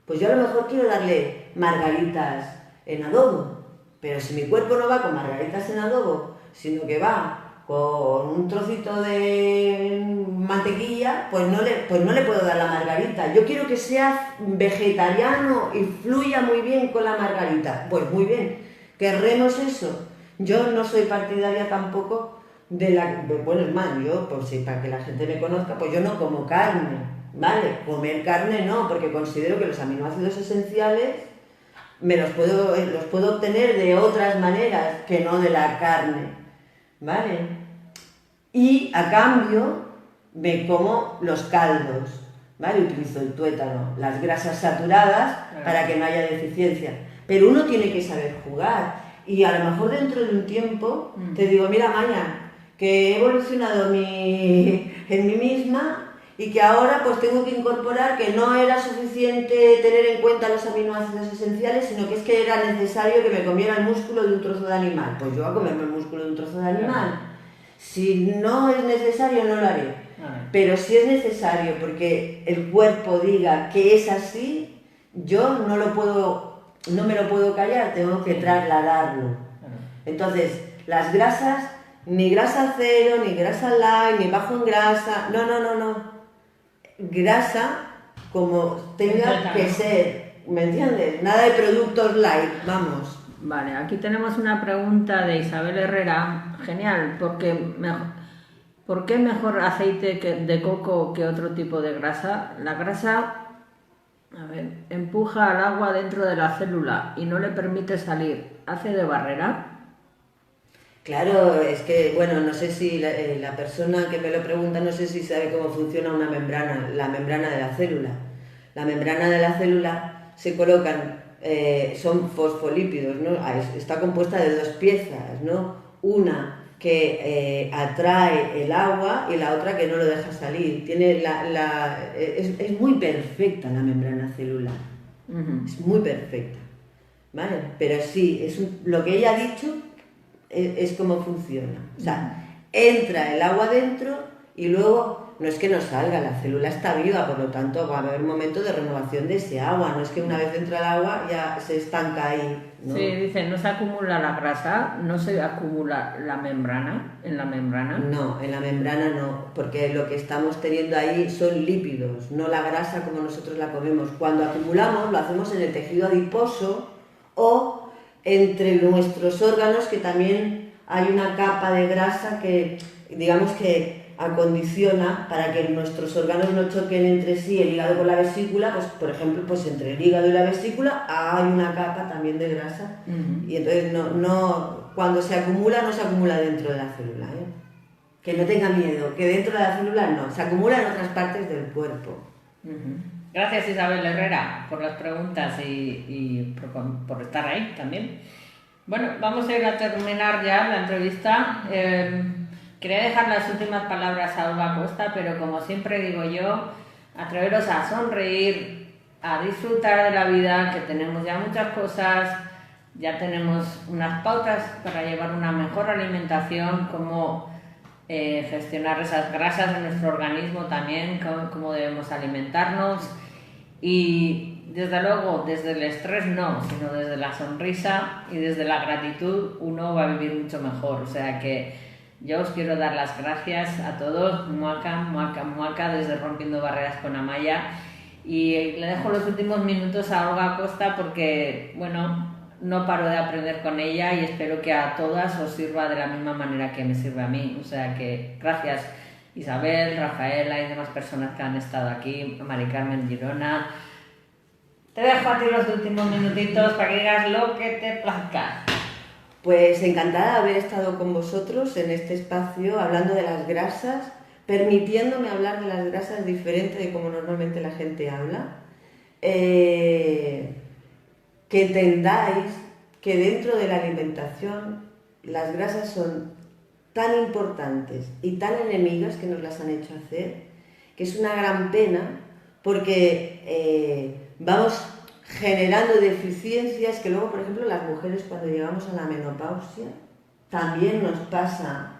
Pues yo a lo mejor quiero darle margaritas en adobo, pero si mi cuerpo no va con margaritas en adobo, sino que va con un trocito de mantequilla, pues no le puedo dar la margarita. Yo quiero que sea vegetariano y fluya muy bien con la margarita. Pues muy bien, querremos eso. Yo no soy partidaria tampoco bueno, es más, yo, pues sí, para que la gente me conozca, pues yo no como carne. Vale, comer carne no, porque considero que los aminoácidos esenciales los puedo obtener de otras maneras que no de la carne, ¿vale? Y a cambio me como los caldos, ¿vale? Utilizo el tuétano, las grasas saturadas para que no haya deficiencia. Pero uno tiene que saber jugar y a lo mejor dentro de un tiempo te digo, mira Maña, que he evolucionado en mí misma y que ahora pues tengo que incorporar que no era suficiente tener en cuenta los aminoácidos esenciales, sino que es que era necesario que me comiera el músculo de un trozo de animal. Pues yo voy a comerme el músculo de un trozo de animal. Si no es necesario, no lo haré. Pero si es necesario porque el cuerpo diga que es así, yo no me lo puedo callar, tengo que trasladarlo. Entonces, las grasas, ni grasa cero, ni grasa light, ni bajo en grasa, no. Grasa como tenga que ser, ¿me entiendes? Nada de productos light, vamos. Vale, aquí tenemos una pregunta de Isabel Herrera, genial, ¿por qué mejor aceite de coco que otro tipo de grasa? La grasa, empuja al agua dentro de la célula y no le permite salir, ¿hace de barrera? Claro, es que, bueno, no sé si la persona que me lo pregunta, no sé si sabe cómo funciona una membrana, la membrana de la célula. La membrana de la célula se colocan, son fosfolípidos, ¿no? Está compuesta de dos piezas, ¿no? Una que atrae el agua y la otra que no lo deja salir. Es muy perfecta la membrana celular, es muy perfecta, ¿vale? Pero sí, lo que ella ha dicho es como funciona. O sea, entra el agua dentro y luego no es que no salga, la célula está viva, por lo tanto va a haber un momento de renovación de ese agua, no es que una vez entra el agua ya se estanca ahí, ¿no? Sí, dice, no se acumula la grasa, no se acumula la membrana, en la membrana. No, en la membrana no, porque lo que estamos teniendo ahí son lípidos, no la grasa como nosotros la comemos. Cuando acumulamos lo hacemos en el tejido adiposo o entre nuestros órganos, que también hay una capa de grasa que, digamos que acondiciona para que nuestros órganos no choquen entre sí, el hígado con la vesícula, pues por ejemplo, pues entre el hígado y la vesícula hay una capa también de grasa y entonces cuando se acumula no se acumula dentro de la célula, ¿eh? Que no tenga miedo, que dentro de la célula no, se acumula en otras partes del cuerpo. Gracias Isabel Herrera por las preguntas y por estar ahí también. Bueno, vamos a ir a terminar ya la entrevista. Quería dejar las últimas palabras a Olga Costa, pero como siempre digo yo, atreveros a sonreír, a disfrutar de la vida, que tenemos ya muchas cosas, ya tenemos unas pautas para llevar una mejor alimentación, cómo gestionar esas grasas en nuestro organismo también, cómo debemos alimentarnos y desde luego desde el estrés no, sino desde la sonrisa y desde la gratitud uno va a vivir mucho mejor. O sea que yo os quiero dar las gracias a todos, muaca, muaca, muaca, desde Rompiendo Barreras con Amaya, y le dejo los últimos minutos a Olga Costa porque, bueno, no paro de aprender con ella y espero que a todas os sirva de la misma manera que me sirve a mí. O sea que gracias Isabel, Rafaela y demás personas que han estado aquí, Mari Carmen Girona. Te dejo a ti los últimos minutitos para que digas lo que te plazca. Pues encantada de haber estado con vosotros en este espacio hablando de las grasas, permitiéndome hablar de las grasas diferente de como normalmente la gente habla. Que entendáis que dentro de la alimentación las grasas son tan importantes y tan enemigas que nos las han hecho hacer, que es una gran pena porque vamos generando deficiencias que luego, por ejemplo, las mujeres cuando llegamos a la menopausia también nos pasa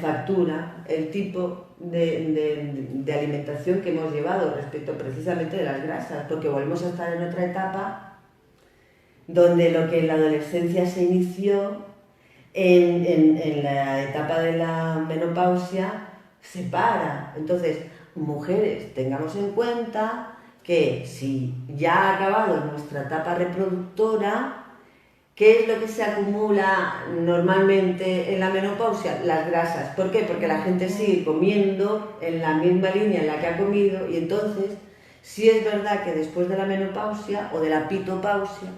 factura el tipo de alimentación que hemos llevado respecto precisamente de las grasas, porque volvemos a estar en otra etapa donde lo que en la adolescencia se inició en la etapa de la menopausia se para. Entonces, mujeres, tengamos en cuenta que si ya ha acabado nuestra etapa reproductora, ¿qué es lo que se acumula normalmente en la menopausia? Las grasas. ¿Por qué? Porque la gente sigue comiendo en la misma línea en la que ha comido y entonces sí es verdad que después de la menopausia o de la pitopausia,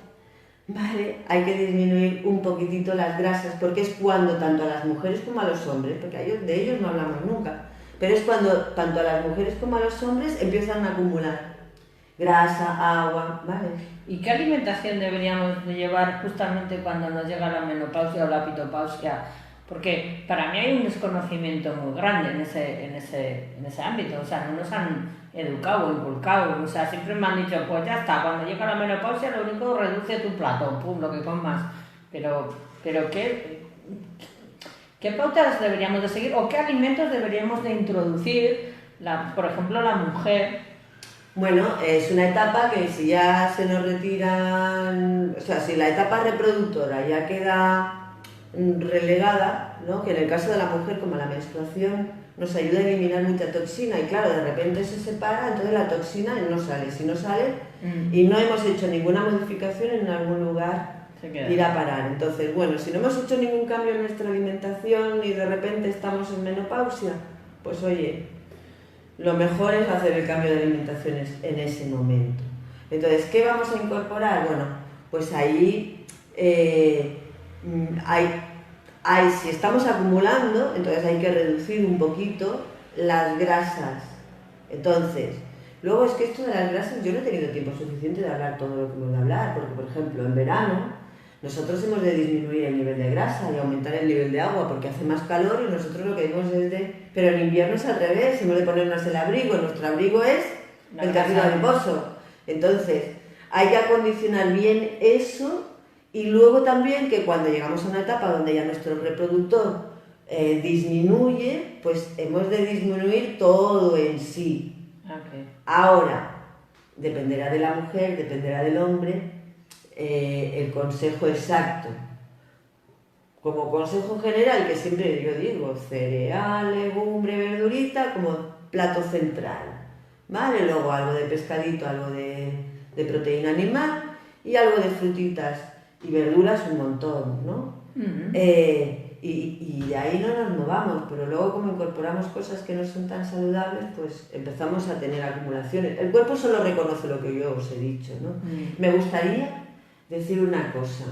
¿vale? Hay que disminuir un poquitito las grasas porque es cuando tanto a las mujeres como a los hombres, porque de ellos no hablamos nunca, pero es cuando tanto a las mujeres como a los hombres empiezan a acumular grasa, agua, ¿vale? ¿Y qué alimentación deberíamos de llevar justamente cuando nos llega la menopausia o la pitopausia? Porque para mí hay un desconocimiento muy grande en ese ámbito, o sea, no nos han educado o inculcado, o sea, siempre me han dicho, pues ya está, cuando llega la menopausia lo único reduce tu plato, pum, lo que comas, pero ¿qué pautas deberíamos de seguir o qué alimentos deberíamos de introducir, por ejemplo, la mujer? Bueno, es una etapa que si ya se nos retiran, o sea, si la etapa reproductora ya queda relegada, ¿no? Que en el caso de la mujer, como la menstruación, nos ayuda a eliminar mucha toxina y claro, de repente se separa, entonces la toxina no sale. Si no sale y no hemos hecho ninguna modificación en algún lugar, irá a parar. Entonces, bueno, si no hemos hecho ningún cambio en nuestra alimentación y de repente estamos en menopausia, pues oye, lo mejor es hacer el cambio de alimentación en ese momento. Entonces, ¿qué vamos a incorporar? Bueno, pues ahí si estamos acumulando, entonces hay que reducir un poquito las grasas. Entonces, luego es que esto de las grasas, yo no he tenido tiempo suficiente de hablar todo lo que hemos de hablar, porque por ejemplo, en verano, nosotros hemos de disminuir el nivel de grasa y aumentar el nivel de agua porque hace más calor y nosotros lo que hemos es pero en invierno es al revés, hemos de ponernos el abrigo, nuestro abrigo es el tejido adiposo. Entonces, hay que acondicionar bien eso y luego también que cuando llegamos a una etapa donde ya nuestro reproductor disminuye, pues hemos de disminuir todo en sí. Okay. Ahora, dependerá de la mujer, dependerá del hombre, el consejo exacto. Como consejo general, que siempre yo digo, cereal, legumbre, verdurita como plato central, ¿vale? Luego algo de pescadito, algo de proteína animal y algo de frutitas y verduras un montón, ¿no? Uh-huh. Y de ahí no nos movamos, pero luego como incorporamos cosas que no son tan saludables, pues empezamos a tener acumulaciones. El cuerpo solo reconoce lo que yo os he dicho, ¿no? Me gustaría decir una cosa.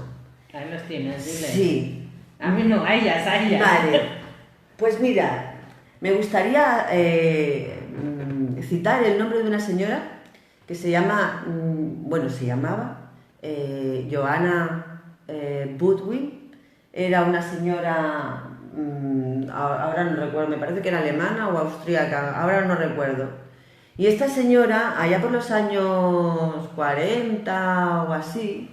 Ahí los tienes, dile. Sí. A mí no, a ellas. Vale. Pues mira, me gustaría citar el nombre de una señora que se llamaba Johanna Budwig. Era una señora, ahora no recuerdo, me parece que era alemana o austríaca, ahora no recuerdo. Y esta señora, allá por los años 40 o así,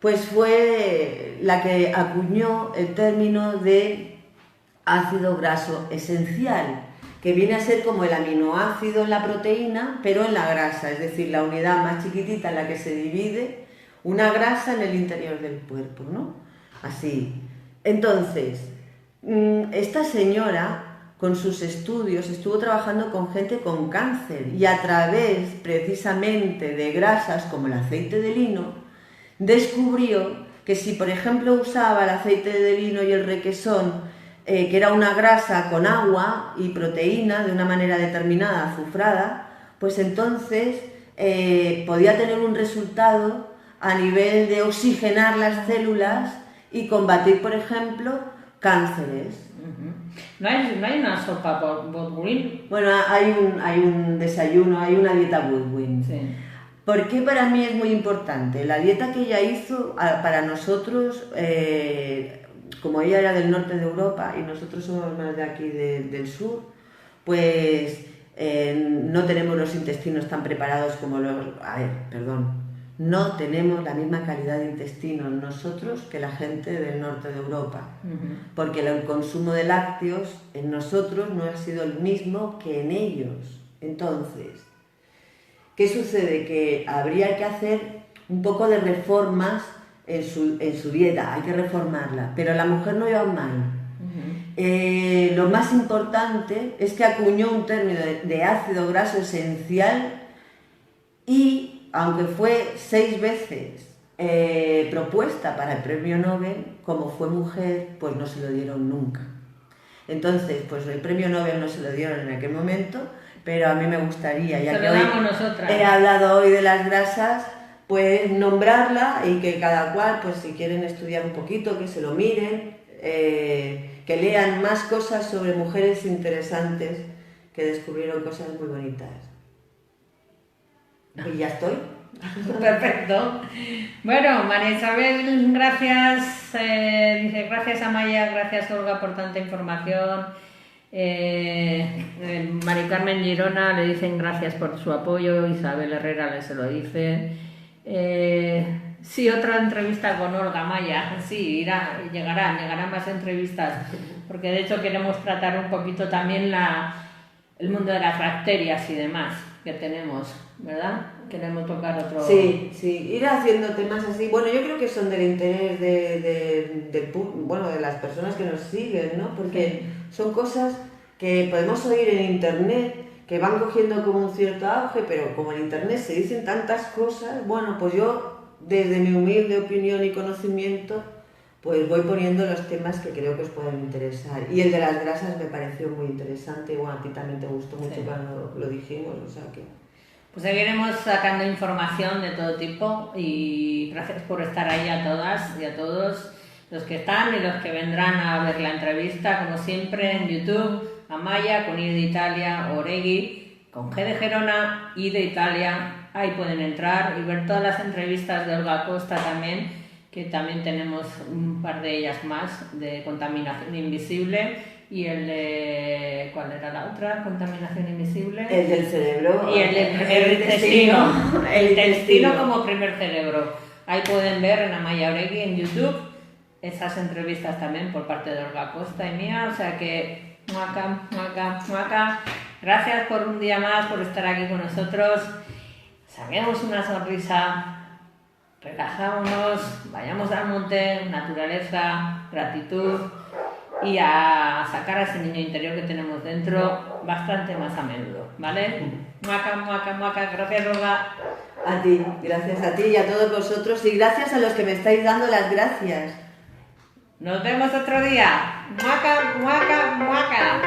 pues fue la que acuñó el término de ácido graso esencial, que viene a ser como el aminoácido en la proteína, pero en la grasa, es decir, la unidad más chiquitita en la que se divide una grasa en el interior del cuerpo, ¿no? Así. Entonces, esta señora, con sus estudios, estuvo trabajando con gente con cáncer y a través, precisamente, de grasas como el aceite de lino, descubrió que si, por ejemplo, usaba el aceite de lino y el requesón, que era una grasa con agua y proteína de una manera determinada, azufrada, pues entonces podía tener un resultado a nivel de oxigenar las células y combatir, por ejemplo, cánceres. ¿No hay una sopa Budwin? Bueno, hay un desayuno, hay una dieta Budwin. Sí. ¿Por qué para mí es muy importante? La dieta que ella hizo, para nosotros, como ella era del norte de Europa y nosotros somos más de aquí del sur, pues no tenemos los intestinos tan preparados como los... no tenemos la misma calidad de intestinos nosotros que la gente del norte de Europa, porque el consumo de lácteos en nosotros no ha sido el mismo que en ellos. Entonces, ¿qué sucede? Que habría que hacer un poco de reformas en su dieta, hay que reformarla, pero la mujer no iba mal. Lo más importante es que acuñó un término de ácido graso esencial y, aunque fue 6 veces propuesta para el premio Nobel, como fue mujer, pues no se lo dieron nunca. Entonces, pues el premio Nobel no se lo dieron en aquel momento, pero a mí me gustaría, ya que hoy he hablado hoy de las grasas, pues nombrarla y que cada cual, pues si quieren estudiar un poquito, que se lo miren, que lean más cosas sobre mujeres interesantes que descubrieron cosas muy bonitas. Y ya estoy. Perfecto. Bueno, María Isabel, gracias. Dice gracias a Maya, gracias Olga por tanta información. Mari Carmen Girona le dicen gracias por su apoyo. Isabel Herrera le se lo dice. Sí, otra entrevista con Olga Maya. Sí, llegarán más entrevistas, porque de hecho queremos tratar un poquito también el mundo de las bacterias y demás que tenemos, ¿verdad? Queremos tocar otro... Sí, ir haciendo temas así. Bueno, yo creo que son del interés de las personas que nos siguen, ¿no? Porque son cosas que podemos oír en internet, que van cogiendo como un cierto auge, pero como en internet se dicen tantas cosas, bueno, pues yo, desde mi humilde opinión y conocimiento, pues voy poniendo los temas que creo que os pueden interesar. Y el de las grasas me pareció muy interesante, y bueno, a ti también te gustó mucho cuando lo dijimos, o sea que... Pues seguiremos sacando información de todo tipo y gracias por estar ahí a todas y a todos los que están y los que vendrán a ver la entrevista, como siempre en YouTube, Amaya con I de Italia, Oregui con G de Gerona, I de Italia, ahí pueden entrar y ver todas las entrevistas de Olga Costa también, que también tenemos un par de ellas más, de contaminación invisible. Y el de... ¿cuál era la otra? Contaminación invisible. El del cerebro. Y el intestino. El intestino como primer cerebro. Ahí pueden ver en Amaya Oregui en YouTube esas entrevistas también por parte de Olga Costa y mía. O sea que... muaca. Gracias por un día más, por estar aquí con nosotros. Saquemos una sonrisa, relajámonos, vayamos al monte, naturaleza, gratitud. Y a sacar a ese niño interior que tenemos dentro bastante más a menudo, ¿vale? Muaca, gracias Olga. A ti, gracias a ti y a todos vosotros y gracias a los que me estáis dando las gracias. Nos vemos otro día. Muaca.